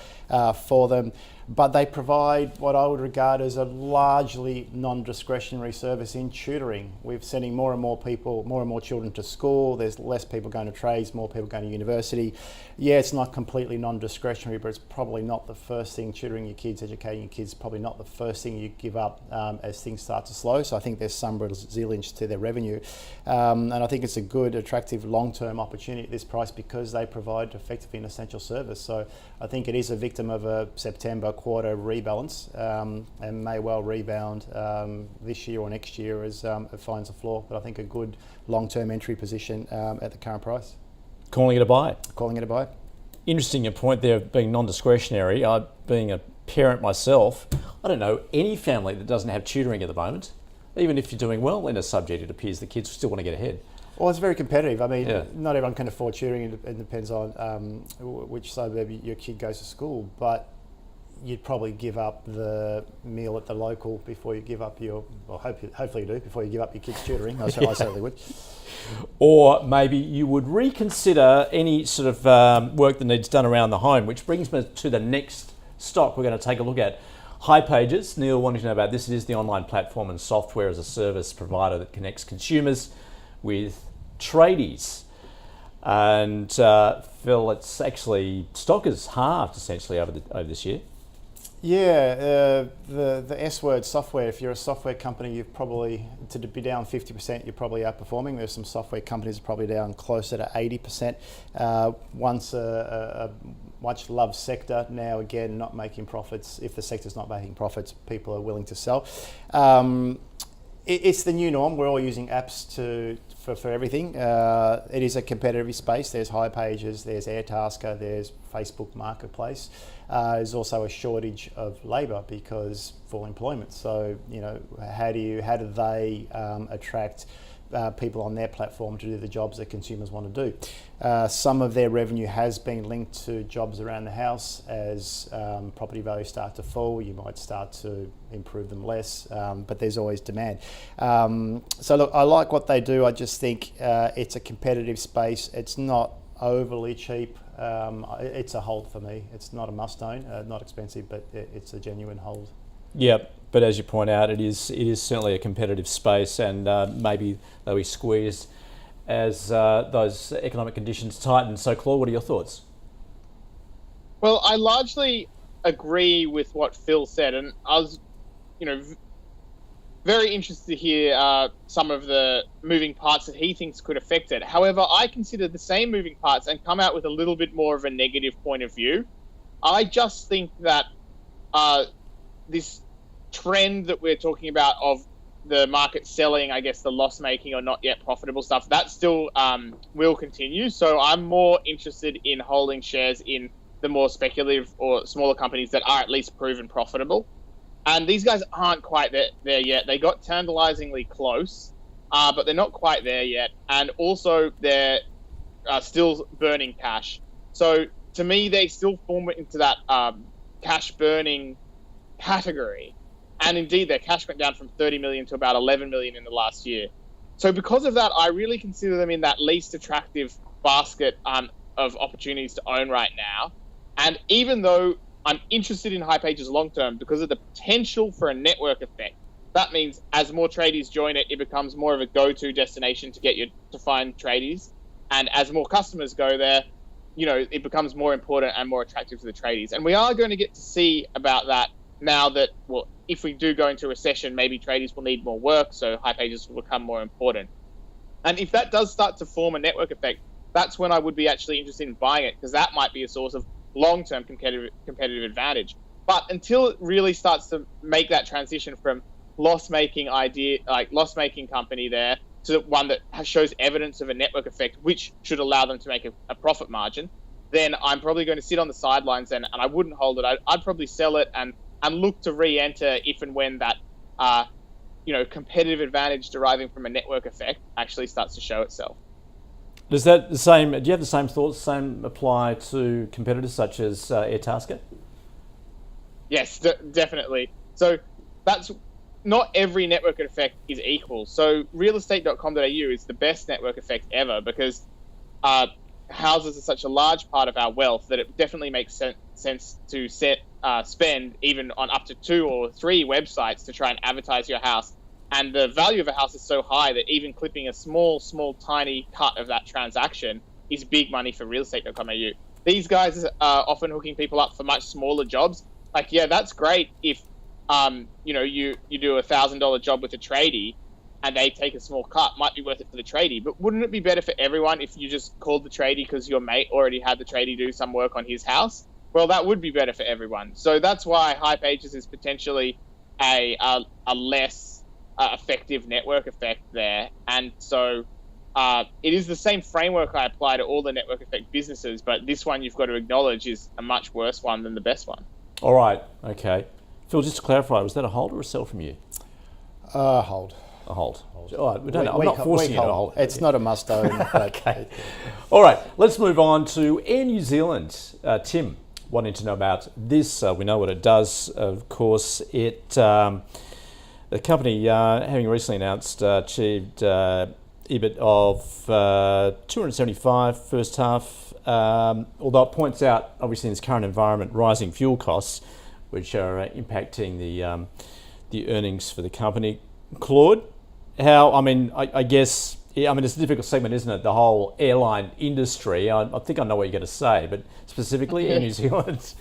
for them. But they provide what I would regard as a largely non-discretionary service in tutoring. We're sending more and more children to school. There's less people going to trades, more people going to university. Yeah, it's not completely non-discretionary, but it's probably not the first thing. Tutoring your kids, educating your kids, probably not the first thing you give up as things start to slow. So I think there's some resilience to their revenue. And I think it's a good, attractive, long-term opportunity at this price because they provide effectively an essential service. So I think it is a victim of a September quarter rebalance and may well rebound this year or next year as it finds a floor. But I think a good long-term entry position at the current price. Calling it a buy. Calling it a buy. Interesting, your point there of being non-discretionary. Being a parent myself, I don't know any family that doesn't have tutoring at the moment. Even if you're doing well in a subject, it appears the kids still want to get ahead. Well, it's very competitive. I mean, Yeah. not everyone can afford tutoring. It depends on which suburb your kid goes to school. But you'd probably give up the meal at the local before you give up your, well, hopefully you do, before you give up your kids' tutoring. I certainly would. Or maybe you would reconsider any sort of work that needs done around the home, which brings me to the next stock we're going to take a look at. HiPages. Neil wanting to know about this. It is the online platform and software as a service provider that connects consumers with tradies. And Phil, it's actually stock has halved essentially over this year. Yeah, the S word, software. If you're a software company, you've probably, to be down 50%, you're probably outperforming. There's some software companies probably down closer to 80%. Once a much loved sector, now again not making profits. If the sector's not making profits, people are willing to sell. It's the new norm. We're all using apps for everything. It is a competitive space. There's HiPages, there's Airtasker, there's Facebook Marketplace. There's also a shortage of labour because full employment. So, you know, how do they attract people on their platform to do the jobs that consumers want to do? Some of their revenue has been linked to jobs around the house. As property values start to fall, you might start to improve them less, but there's always demand. So look, I like what they do. I just think it's a competitive space. It's not overly cheap. It's a hold for me. It's not a must own, not expensive, but it's a genuine hold. Yep, but as you point out, it is certainly a competitive space, and maybe they'll be squeezed as those economic conditions tighten. So, Claude, what are your thoughts? Well, I largely agree with what Phil said, and I was, very interested to hear some of the moving parts that he thinks could affect it. However, I consider the same moving parts and come out with a little bit more of a negative point of view. I just think that this trend that we're talking about of the market selling, I guess, the loss-making or not yet profitable stuff, that still will continue. So I'm more interested in holding shares in the more speculative or smaller companies that are at least proven profitable. And these guys aren't quite there yet. They got tantalizingly close, but they're not quite there yet. And also, they're still burning cash. So to me, they still form into that cash burning category. And indeed, their cash went down from 30 million to about 11 million in the last year. So because of that, I really consider them in that least attractive basket of opportunities to own right now. And even though I'm interested in HiPages long term because of the potential for a network effect, that means as more tradies join it, it becomes more of a go-to destination to get you to find tradies. And as more customers go there, it becomes more important and more attractive to the tradies. And we are going to get to see about that now that, well, if we do go into a recession, maybe tradies will need more work, so HiPages will become more important. And if that does start to form a network effect, that's when I would be actually interested in buying it, because that might be a source of long-term competitive advantage. But until it really starts to make that transition from loss-making company there to one that shows evidence of a network effect, which should allow them to make a profit margin, then I'm probably going to sit on the sidelines and I wouldn't hold it. I'd probably sell it and look to re-enter if and when that competitive advantage deriving from a network effect actually starts to show itself. Do you have the same thoughts? Same apply to competitors such as Airtasker? Yes, definitely. So that's not every network effect is equal. So realestate.com.au is the best network effect ever because houses are such a large part of our wealth that it definitely makes sense to spend even on up to 2 or 3 websites to try and advertise your house. And the value of a house is so high that even clipping a small, tiny cut of that transaction is big money for realestate.com.au. These guys are often hooking people up for much smaller jobs. Like, yeah, that's great if, you do a $1,000 job with a tradie and they take a small cut, might be worth it for the tradie. But wouldn't it be better for everyone if you just called the tradie because your mate already had the tradie do some work on his house? well, that would be better for everyone. So that's why HypeAges is potentially a less effective network effect there. And so it is the same framework I apply to all the network effect businesses, but this one you've got to acknowledge is a much worse one than the best one. All right, okay. Phil, just to clarify, was that a hold or a sell from you? Hold. A hold. All right, I'm not forcing you to hold. It's not a must own. Okay. All right, let's move on to Air New Zealand. Tim, wanting to know about this. We know what it does. Of course, the company, having recently announced, achieved EBIT of 275 first half. Although it points out, obviously, in this current environment, rising fuel costs, which are impacting the earnings for the company. Claude, I guess it's a difficult segment, isn't it? The whole airline industry. I think I know what you're going to say, but specifically Air New Zealand.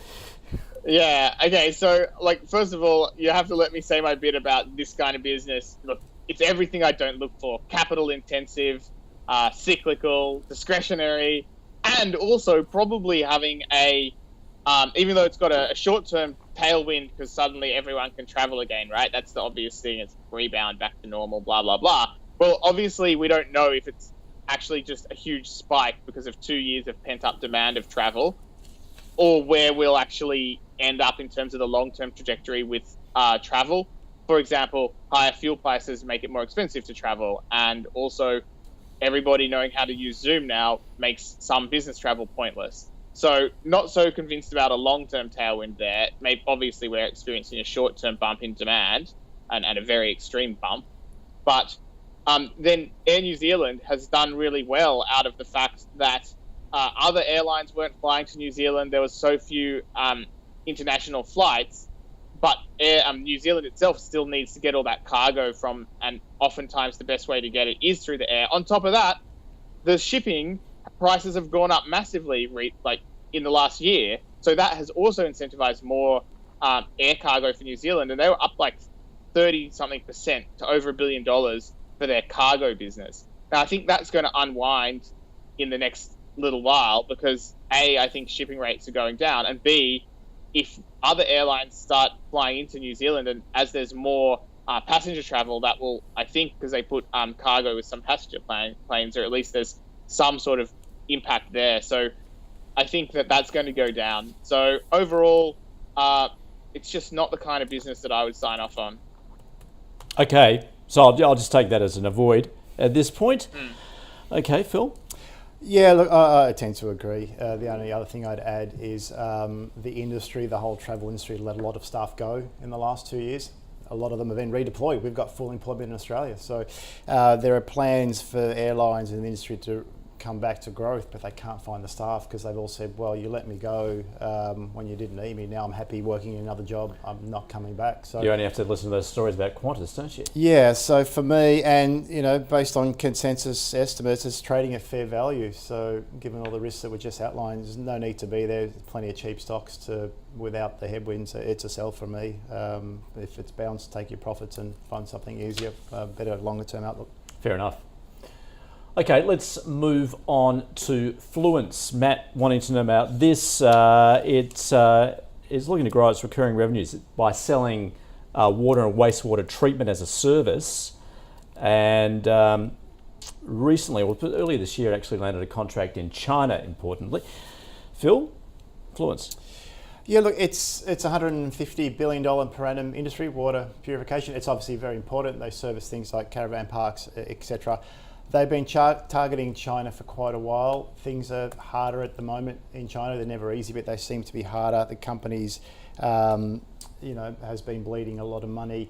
Yeah. Okay. So, first of all, you have to let me say my bit about this kind of business. Look, it's everything I don't look for: capital intensive, cyclical, discretionary, and also probably having even though it's got a short-term tailwind because suddenly everyone can travel again, right? That's the obvious thing. It's rebound back to normal, blah, blah, blah. Well, obviously, we don't know if it's actually just a huge spike because of 2 years of pent-up demand of travel, or where we'll actually end up in terms of the long-term trajectory with travel. For example, higher fuel prices make it more expensive to travel, and also everybody knowing how to use Zoom now makes some business travel pointless. So not so convinced about a long-term tailwind there. Obviously, we're experiencing a short-term bump in demand and a very extreme bump. But then Air New Zealand has done really well out of the fact that other airlines weren't flying to New Zealand. There was so few international flights, but New Zealand itself still needs to get all that cargo from, and oftentimes the best way to get it is through the air. On top of that, the shipping prices have gone up massively in the last year. So that has also incentivized more air cargo for New Zealand. And they were up 30-something% to over $1 billion for their cargo business. Now, I think that's going to unwind in the next little while because A, I think shipping rates are going down, and B, if other airlines start flying into New Zealand and as there's more passenger travel, that will, I think, because they put cargo with some passenger planes, or at least there's some sort of impact there. So I think that's going to go down. So overall, it's just not the kind of business that I would sign off on. Okay, so I'll just take that as an avoid at this point. Okay, Phil? Yeah, look, I tend to agree. The only other thing I'd add is the whole travel industry let a lot of staff go in the last 2 years. A lot of them have been redeployed. We've got full employment in Australia. So there are plans for airlines in the industry to come back to growth, but they can't find the staff because they've all said, well, you let me go when you didn't need me. Now I'm happy working in another job. I'm not coming back. So you only have to listen to those stories about Qantas, don't you? Yeah, so for me, and based on consensus estimates, it's trading at fair value. So given all the risks that we just outlined, there's no need to be there. There's plenty of cheap stocks without the headwinds. It's a sell for me. If it's bounced, take your profits and find something easier, better longer term outlook. Fair enough. Okay, let's move on to Fluence. Matt wanting to know about this. It is looking to grow its recurring revenues by selling water and wastewater treatment as a service. And earlier this year, it actually landed a contract in China, importantly. Phil, Fluence. Yeah, look, it's $150 billion per annum industry, water purification. It's obviously very important. They service things like caravan parks, etc. They've been targeting China for quite a while. Things are harder at the moment in China. They're never easy, but they seem to be harder. The company's, has been bleeding a lot of money.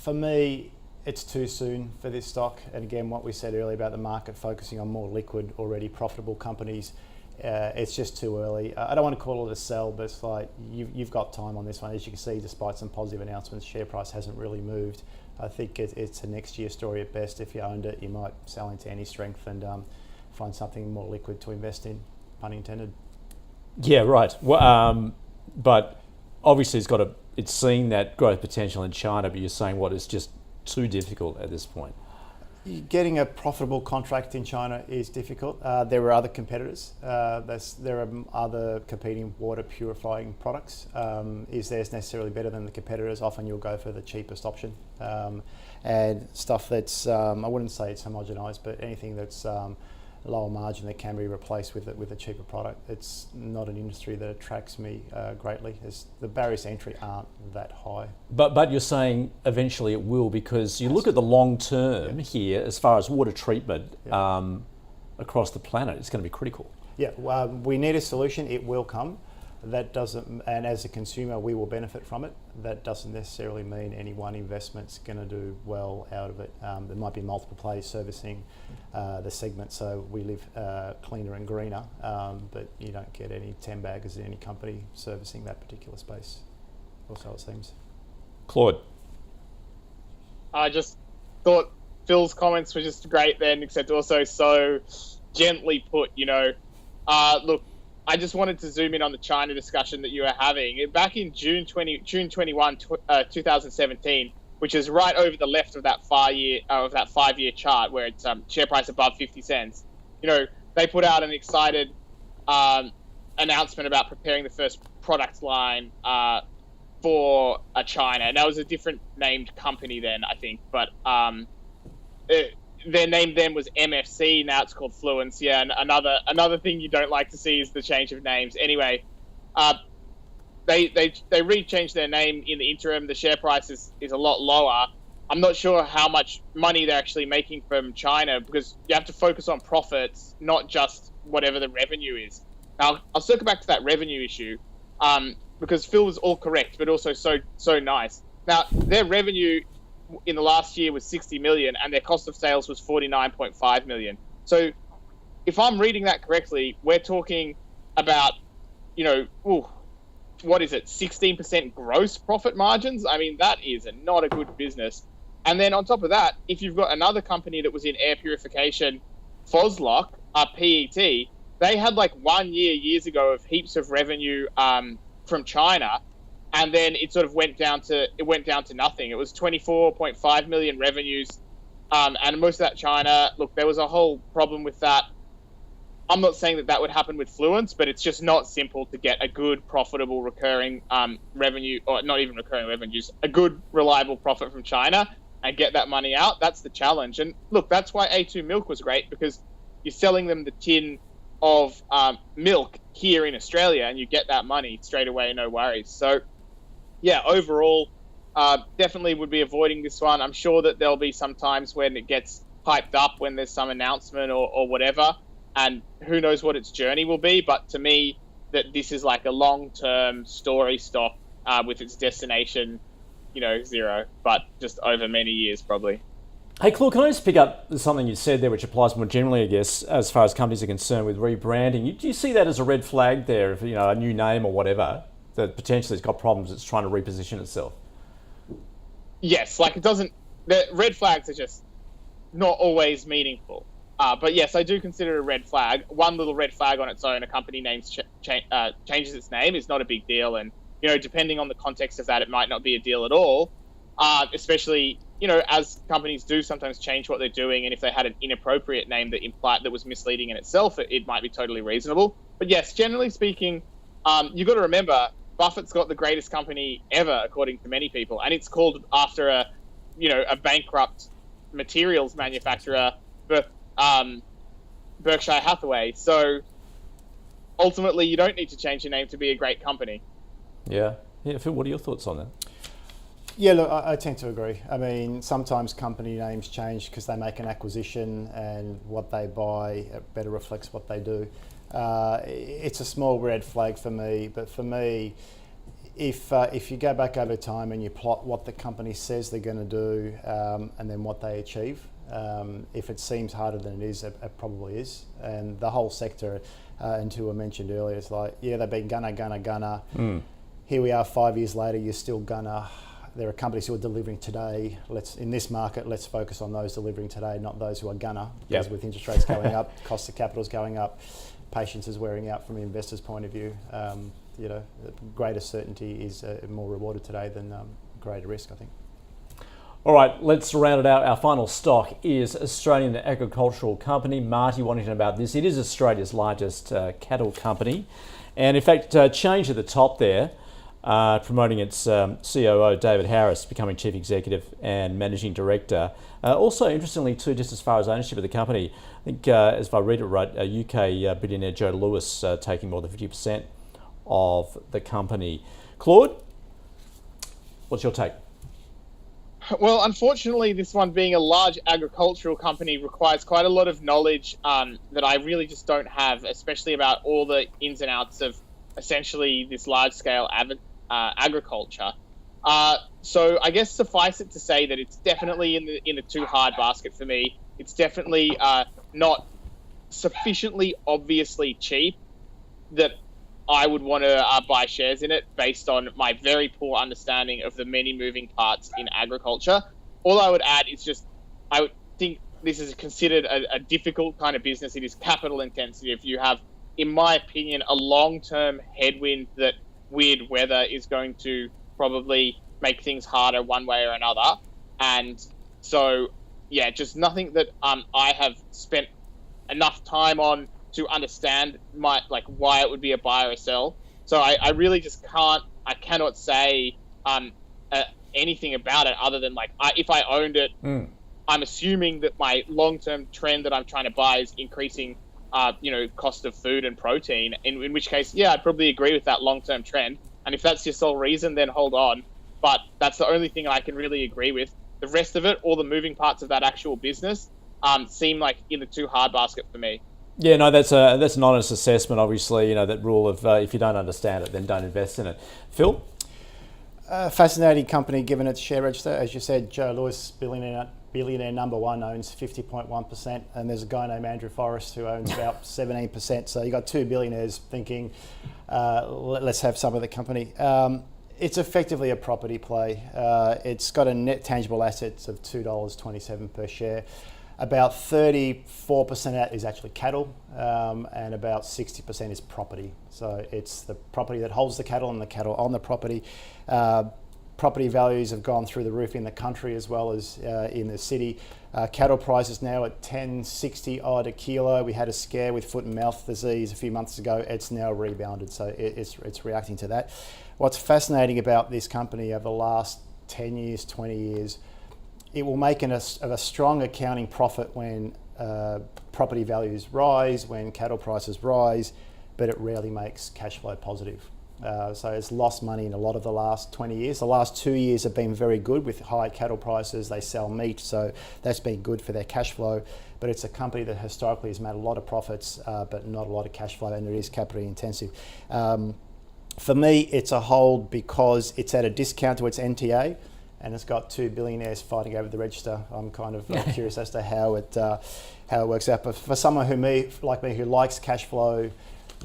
For me, it's too soon for this stock. And again, what we said earlier about the market focusing on more liquid, already profitable companies, it's just too early. I don't want to call it a sell, but it's like you've got time on this one. As you can see, despite some positive announcements, share price hasn't really moved. I think it's a next year story at best. If you owned it, you might sell into any strength and find something more liquid to invest in, pun intended. Yeah, right. Well, but obviously it's seeing that growth potential in China, but you're saying it's just too difficult at this point. Getting a profitable contract in China is difficult. There are other competitors. There are other competing water purifying products. Is theirs necessarily better than the competitors? Often you'll go for the cheapest option. And stuff that's, I wouldn't say it's homogenised, but anything that's lower margin that can be replaced with a cheaper product. It's not an industry that attracts me greatly. The barriers to entry aren't that high. But you're saying eventually it will, because you look at the long term here as far as water treatment across the planet, it's going to be critical. Yeah, we need a solution. It will come. That doesn't, and as a consumer, we will benefit from it. That doesn't necessarily mean any one investment's going to do well out of it. There might be multiple players servicing the segment, so we live cleaner and greener, but you don't get any 10 baggers in any company servicing that particular space, or so it seems. Claude? I just thought Phil's comments were just great then, except also so gently put, look, I just wanted to zoom in on the China discussion that you were having. Back in June 21, 2017, which is right over the left of that 5-year chart where it's share price above 50 cents. They put out an excited announcement about preparing the first product line for China. And that was a different named company then, I think, but their name then was MFC. Now it's called Fluence. Yeah, and another thing you don't like to see is the change of names. Anyway, they re-changed their name in the interim. The share price is a lot lower. I'm not sure how much money they're actually making from China, because you have to focus on profits, not just whatever the revenue is. Now, I'll circle back to that revenue issue, because Phil was all correct, but also so nice. Now, their revenue in the last year was 60 million and their cost of sales was 49.5 million. So if I'm reading that correctly, we're talking about, what is it, 16% gross profit margins? I mean, that is not a good business. And then on top of that, if you've got another company that was in air purification, Foslock, PET, they had like 1 year, years ago, of heaps of revenue from China. And then it sort of went down to nothing. It was 24.5 million revenues, and most of that China. Look, there was a whole problem with that. I'm not saying that would happen with Fluence, but it's just not simple to get a good, profitable, recurring revenue, or not even recurring revenues, a good, reliable profit from China and get that money out. That's the challenge. And look, that's why A2 Milk was great, because you're selling them the tin of milk here in Australia, and you get that money straight away, no worries. So, yeah, overall, definitely would be avoiding this one. I'm sure that there'll be some times when it gets hyped up, when there's some announcement or whatever, and who knows what its journey will be. But to me, that this is like a long-term story stock with its destination, zero, but just over many years probably. Hey, Claude, can I just pick up something you said there, which applies more generally, I guess, as far as companies are concerned with rebranding? Do you see that as a red flag there, if a new name or whatever, that potentially has got problems, it's trying to reposition itself? Yes, the red flags are just not always meaningful. But yes, I do consider it a red flag. One little red flag on its own, a company name changes its name, is not a big deal. And, depending on the context of that, it might not be a deal at all. Especially, as companies do sometimes change what they're doing. And if they had an inappropriate name that was misleading in itself, it might be totally reasonable. But yes, generally speaking, you've got to remember, Buffett's got the greatest company ever, according to many people, and it's called after a bankrupt materials manufacturer, Berkshire Hathaway. So ultimately, you don't need to change your name to be a great company. Yeah. Phil, what are your thoughts on that? Yeah, look, I tend to agree. I mean, sometimes company names change because they make an acquisition and what they buy better reflects what they do. It's a small red flag for me, but for me, if you go back over time and you plot what the company says they're going to do and then what they achieve, if it seems harder than it is, it probably is. And the whole sector, until I mentioned earlier, it's like, yeah, they've been gonna. Here we are 5 years later, you're still gonna. There are companies who are delivering today. In this market, let's focus on those delivering today, not those who are gonna. Because with interest rates going up, cost of capital is going up, patience is wearing out from an investor's point of view. Greater certainty is more rewarded today than greater risk, I think. All right, let's round it out. Our final stock is Australian Agricultural Company. Marty wanting to know about this. It is Australia's largest cattle company. And in fact, change at the top there, promoting its COO, David Harris, becoming Chief Executive and Managing Director. Also, interestingly too, just as far as ownership of the company, I think, as if I read it right, UK billionaire Joe Lewis taking more than 50% of the company. Claude, what's your take? Well, unfortunately, this one being a large agricultural company requires quite a lot of knowledge that I really just don't have, especially about all the ins and outs of essentially this large-scale agriculture. So I guess suffice it to say that it's definitely in the too hard basket for me. It's definitely not sufficiently obviously cheap that I would want to buy shares in it based on my very poor understanding of the many moving parts in agriculture. All I would add is just, I would think this is considered a difficult kind of business. It is capital intensive. You have, in my opinion, a long-term headwind that weird weather is going to probably make things harder one way or another. And so, yeah, just nothing that I have spent enough time on to understand why it would be a buy or a sell. So I really just cannot say anything about it other than if I owned it, I'm assuming that my long-term trend that I'm trying to buy is increasing, cost of food and protein. In which case, yeah, I'd probably agree with that long-term trend. And if that's your sole reason, then hold on. But that's the only thing I can really agree with. The rest of it, all the moving parts of that actual business, seem like in the too hard basket for me. Yeah, no, that's an honest assessment. Obviously, that rule of if you don't understand it, then don't invest in it. Phil? Fascinating company given its share register. As you said, Joe Lewis, billionaire number one, owns 50.1%, and there's a guy named Andrew Forrest who owns about 17%. So you got two billionaires thinking, let's have some of the company. It's effectively a property play. It's got a net tangible assets of $2.27 per share. About 34% of that is actually cattle, and about 60% is property. So it's the property that holds the cattle and the cattle on the property. Property values have gone through the roof in the country as well as in the city. Cattle prices now at $10.60 odd a kilo. We had a scare with foot and mouth disease a few months ago. It's now rebounded, so it's reacting to that. What's fascinating about this company over the last 10 years, 20 years, it will make a strong accounting profit when property values rise, when cattle prices rise, but it rarely makes cash flow positive. So it's lost money in a lot of the last 20 years. The last 2 years have been very good with high cattle prices. They sell meat, so that's been good for their cash flow. But it's a company that historically has made a lot of profits, but not a lot of cash flow, and it is capital intensive. For me, it's a hold because it's at a discount to its NTA, and it's got two billionaires fighting over the register. I'm kind of curious as to how it works out. But for someone like me who likes cash flow,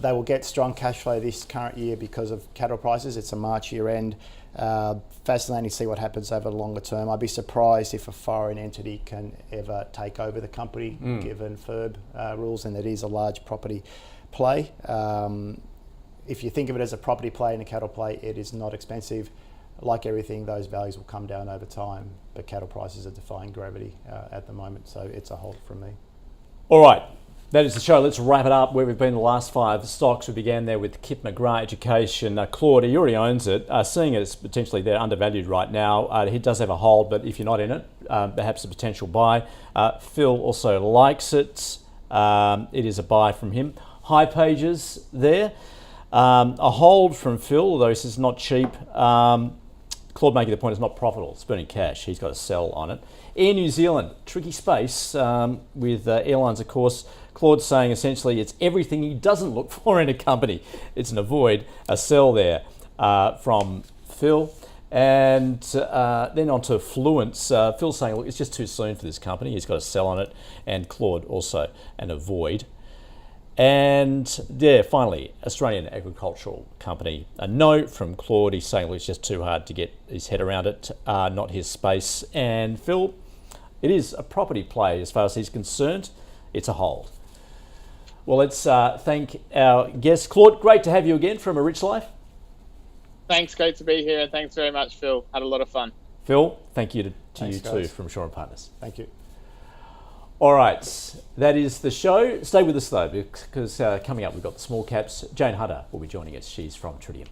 they will get strong cash flow this current year because of cattle prices. It's a March year end. Fascinating to see what happens over the longer term. I'd be surprised if a foreign entity can ever take over the company, given FIRB rules, and it is a large property play. If you think of it as a property play and a cattle play, it is not expensive. Like everything, those values will come down over time, but cattle prices are defying gravity at the moment, so it's a hold from me. All right, that is the show. Let's wrap it up where we've been the last five stocks. We began there with Kip McGrath Education. Claude, he already owns it. Seeing it as potentially they're undervalued right now, he does have a hold, but if you're not in it, perhaps a potential buy. Phil also likes it. It is a buy from him. High Pages there. A hold from Phil, although he says not cheap. Claude making the point it's not profitable, it's burning cash. He's got a sell on it. Air New Zealand, tricky space with airlines, of course. Claude's saying essentially it's everything he doesn't look for in a company. It's an avoid, a sell there from Phil. And then on to Fluence. Phil's saying, look, it's just too soon for this company. He's got a sell on it. And Claude also an avoid. And yeah, finally, Australian Agricultural Company. A no from Claude. He's saying, look, it's just too hard to get his head around it, not his space. And Phil, it is a property play as far as he's concerned. It's a hold. Well, let's thank our guest. Claude, great to have you again from A Rich Life. Thanks, great to be here, and thanks very much, Phil. Had a lot of fun. Phil, thank you to Thanks, you too guys. from Shaw and Partners. Thank you. All right, that is the show. Stay with us though, because coming up we've got the small caps. Jane Hutter will be joining us. She's from Tritium.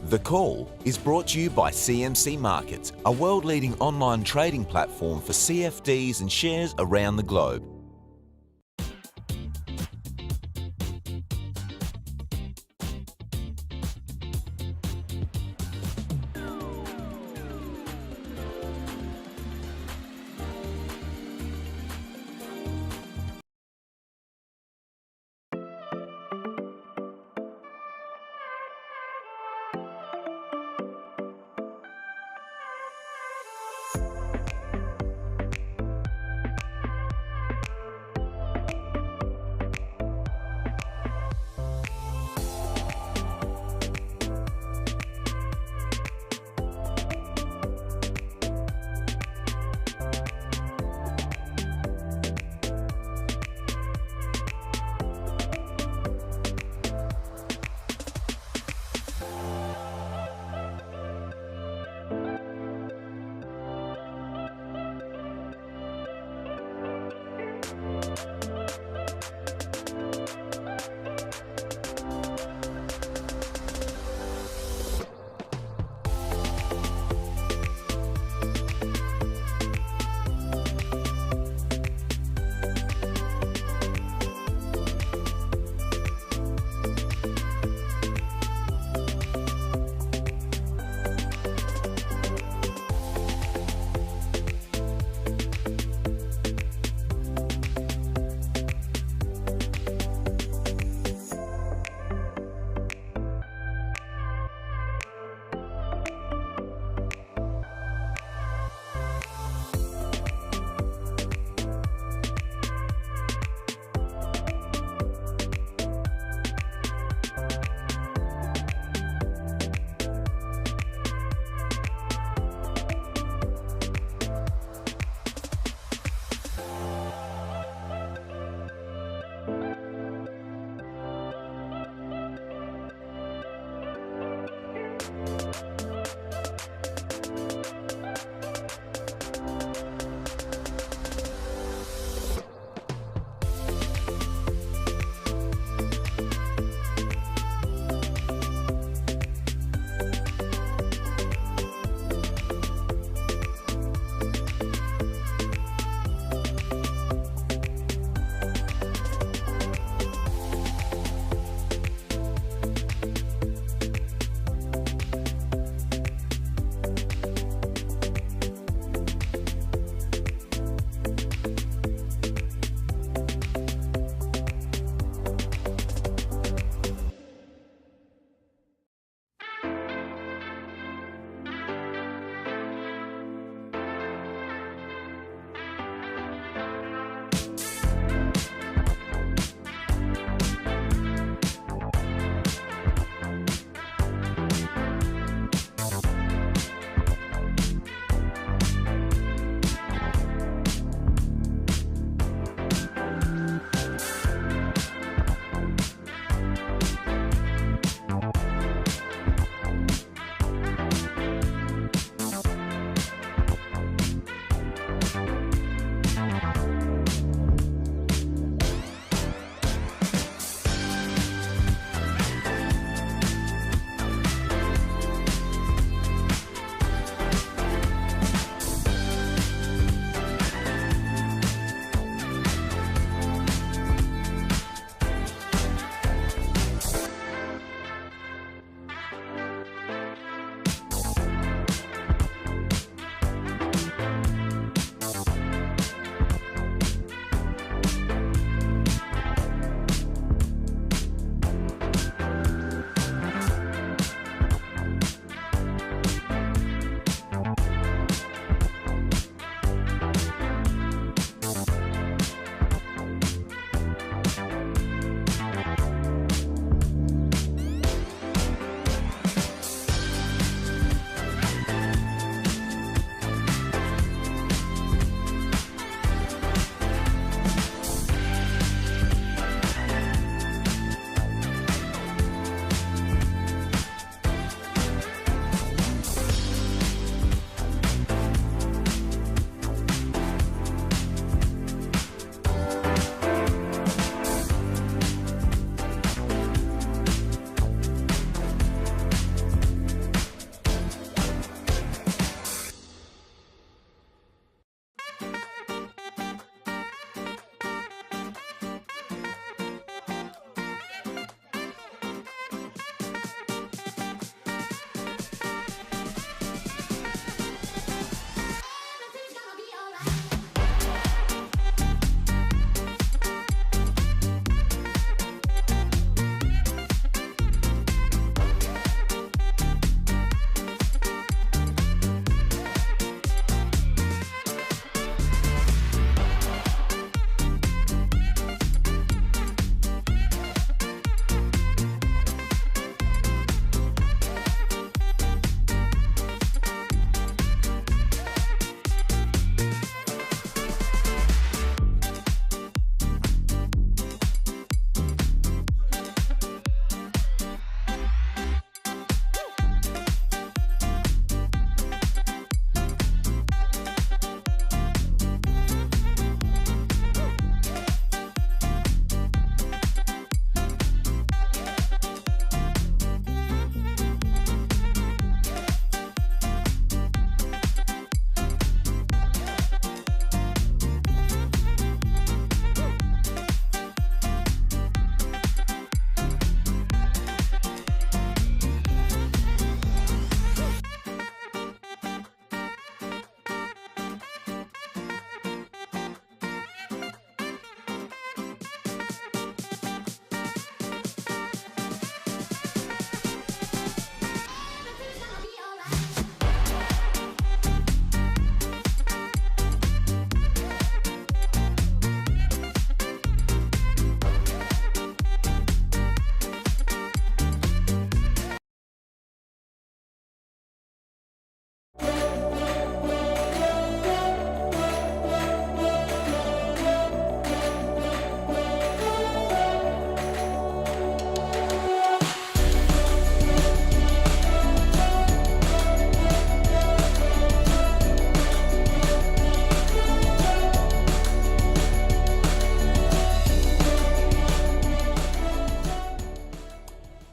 The Call is brought to you by CMC Markets, a world-leading online trading platform for CFDs and shares around the globe.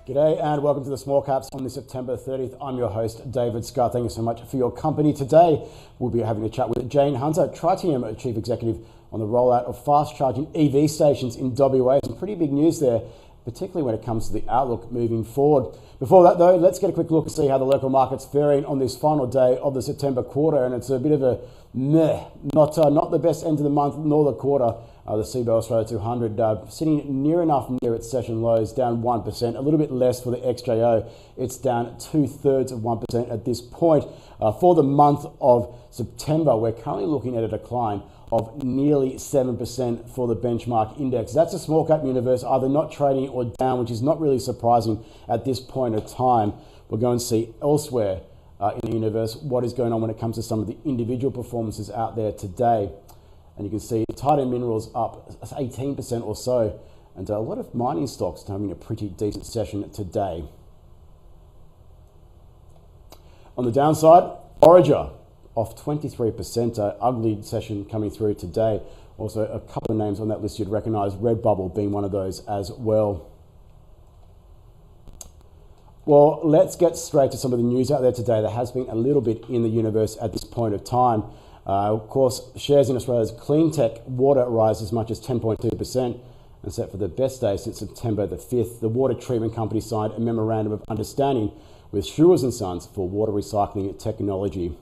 G'day and welcome to the Small Caps on this September 30th. I'm your host, David Scott. Thank you so much for your company. Today, we'll be having a chat with Jane Hunter, Tritium Chief Executive, on the rollout of fast-charging EV stations in WA. Some pretty big news there, particularly when it comes to the outlook moving forward. Before that though, let's get a quick look and see how the local market's faring on this final day of the September quarter, and it's a bit of a meh, not the best end of the month nor the quarter. The CBO Australia 200 sitting near its session lows, down 1%, a little bit less for the XJO. It's down 2/3% at this point. For the month of September, we're currently looking at a decline of nearly 7% for the benchmark index. That's a small cap universe, either not trading or down, which is not really surprising at this point of time. We'll go and see elsewhere in the universe what is going on when it comes to some of the individual performances out there today. And you can see Titan Minerals up 18% or so, and a lot of mining stocks having a pretty decent session today. On the downside, Orager off 23%, ugly session coming through today. Also a couple of names on that list you'd recognise, Redbubble being one of those as well. Well, let's get straight to some of the news out there today. There has been a little bit in the universe at this point of time. Of course, shares in Australia's clean tech water rise as much as 10.2% and set for the best day since September the 5th. The water treatment company signed a memorandum of understanding with Schurers & Sons for water recycling technology.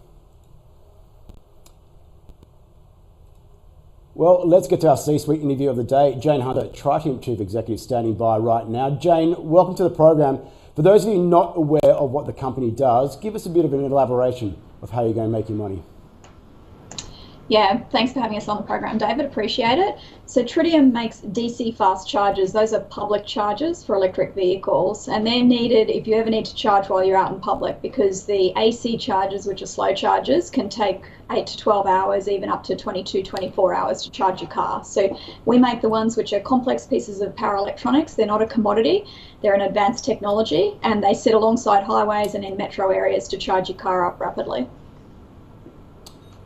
Well, let's get to our C-suite interview of the day. Jane Hunter, Tritium Chief Executive, standing by right now. Jane, welcome to the program. For those of you not aware of what the company does, give us a bit of an elaboration of how you're going to make your money. Yeah, thanks for having us on the program, David. Appreciate it. So Tritium makes DC fast chargers. Those are public chargers for electric vehicles, and they're needed if you ever need to charge while you're out in public, because the AC chargers, which are slow chargers, can take 8 to 12 hours, even up to 22, 24 hours to charge your car. So we make the ones which are complex pieces of power electronics. They're not a commodity. They're an advanced technology, and they sit alongside highways and in metro areas to charge your car up rapidly.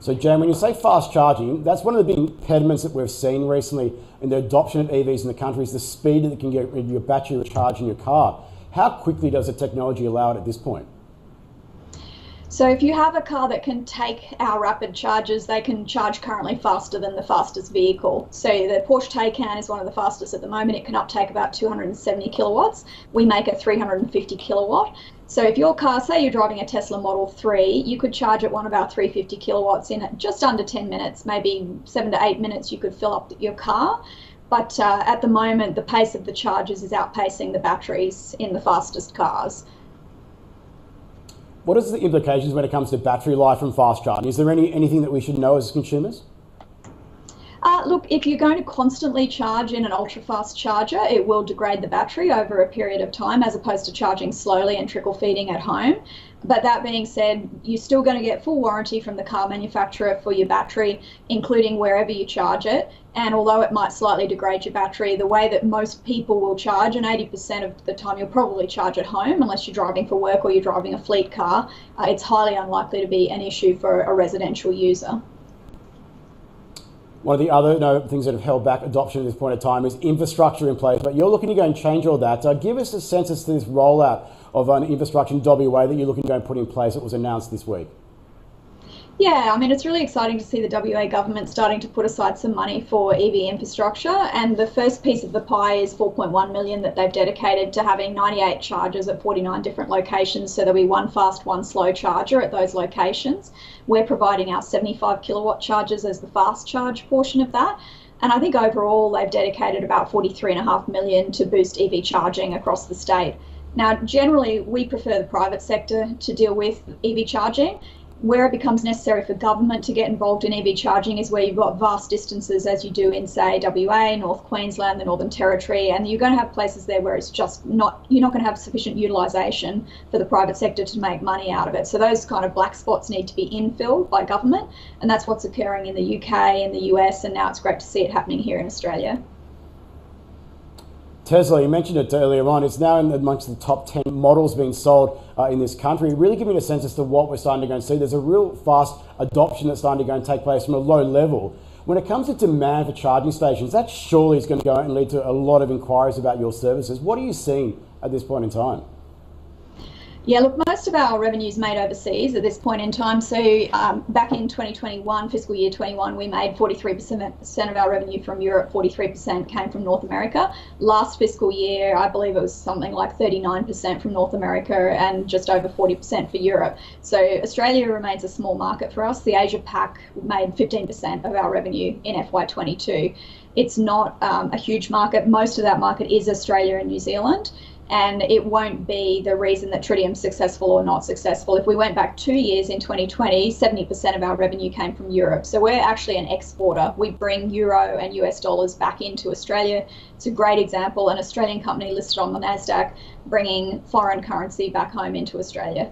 So Jane, when you say fast charging, that's one of the big impediments that we've seen recently in the adoption of EVs in the country is the speed that it can get your battery recharged in your car. How quickly does the technology allow it at this point? So if you have a car that can take our rapid chargers, they can charge currently faster than the fastest vehicle. So the Porsche Taycan is one of the fastest at the moment. It can uptake about 270 kilowatts. We make a 350 kilowatt. So if your car, say you're driving a Tesla Model 3, you could charge at one of our 350 kilowatts in just under 10 minutes, maybe 7 to 8 minutes you could fill up your car. But at the moment, the pace of the chargers is outpacing the batteries in the fastest cars. What is the implications when it comes to battery life from fast charging? Is there anything that we should know as consumers? Look, if you're going to constantly charge in an ultra-fast charger, it will degrade the battery over a period of time, as opposed to charging slowly and trickle feeding at home. But that being said, you're still going to get full warranty from the car manufacturer for your battery, including wherever you charge it. And although it might slightly degrade your battery, the way that most people will charge, and 80% of the time you'll probably charge at home, unless you're driving for work or you're driving a fleet car, it's highly unlikely to be an issue for a residential user. One of the other things that have held back adoption at this point in time is infrastructure in place, but you're looking to go and change all that. Give us a sense as to this rollout of an infrastructure in WA that you're looking to go and put in place that was announced this week. Yeah, I mean, it's really exciting to see the WA government starting to put aside some money for EV infrastructure. And the first piece of the pie is 4.1 million that they've dedicated to having 98 chargers at 49 different locations. So there'll be one fast, one slow charger at those locations. We're providing our 75 kilowatt chargers as the fast charge portion of that. And I think overall they've dedicated about 43.5 million to boost EV charging across the state. Now, generally, we prefer the private sector to deal with EV charging. Where it becomes necessary for government to get involved in EV charging is where you've got vast distances, as you do in, say, WA, North Queensland, the Northern Territory, and you're going to have places there where it's just not, you're not going to have sufficient utilisation for the private sector to make money out of it. So those kind of black spots need to be infilled by government, and that's what's occurring in the UK, in the US, and now it's great to see it happening here in Australia. Tesla, you mentioned it earlier on, it's now in amongst the top 10 models being sold in this country, really giving a sense as to what we're starting to go and see. There's a real fast adoption that's starting to go and take place from a low level. When it comes to demand for charging stations, that surely is going to go and lead to a lot of inquiries about your services. What are you seeing at this point in time? Yeah, look, most of our revenue is made overseas at this point in time. So back in 2021, fiscal year 21, we made 43% of our revenue from Europe, 43% came from North America. Last fiscal year, I believe it was something like 39% from North America and just over 40% for Europe. So Australia remains a small market for us. The Asia Pac made 15% of our revenue in FY22. It's not a huge market. Most of that market is Australia and New Zealand. And it won't be the reason that Tritium's successful or not successful. If we went back 2 years in 2020, 70% of our revenue came from Europe. So we're actually an exporter. We bring euro and US dollars back into Australia. It's a great example, an Australian company listed on the NASDAQ bringing foreign currency back home into Australia.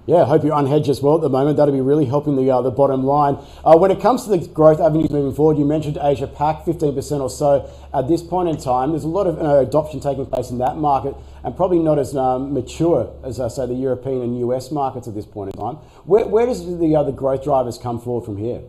Yeah, I hope you're unhedged as well at the moment. That'll be really helping the bottom line. When it comes to the growth avenues moving forward, you mentioned Asia Pac, 15% or so at this point in time. There's a lot of adoption taking place in that market and probably not as mature as, say, the European and US markets at this point in time. Where does the other growth drivers come forward from here?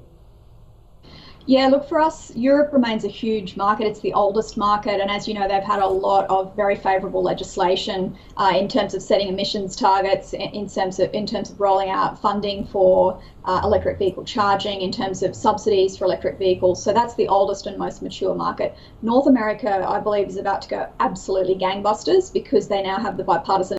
Yeah, look, for us, Europe remains a huge market. It's the oldest market, and as you know, they've had a lot of very favourable legislation in terms of setting emissions targets, in terms of rolling out funding for electric vehicle charging, in terms of subsidies for electric vehicles. So that's the oldest and most mature market. North America, I believe, is about to go absolutely gangbusters because they now have the bipartisan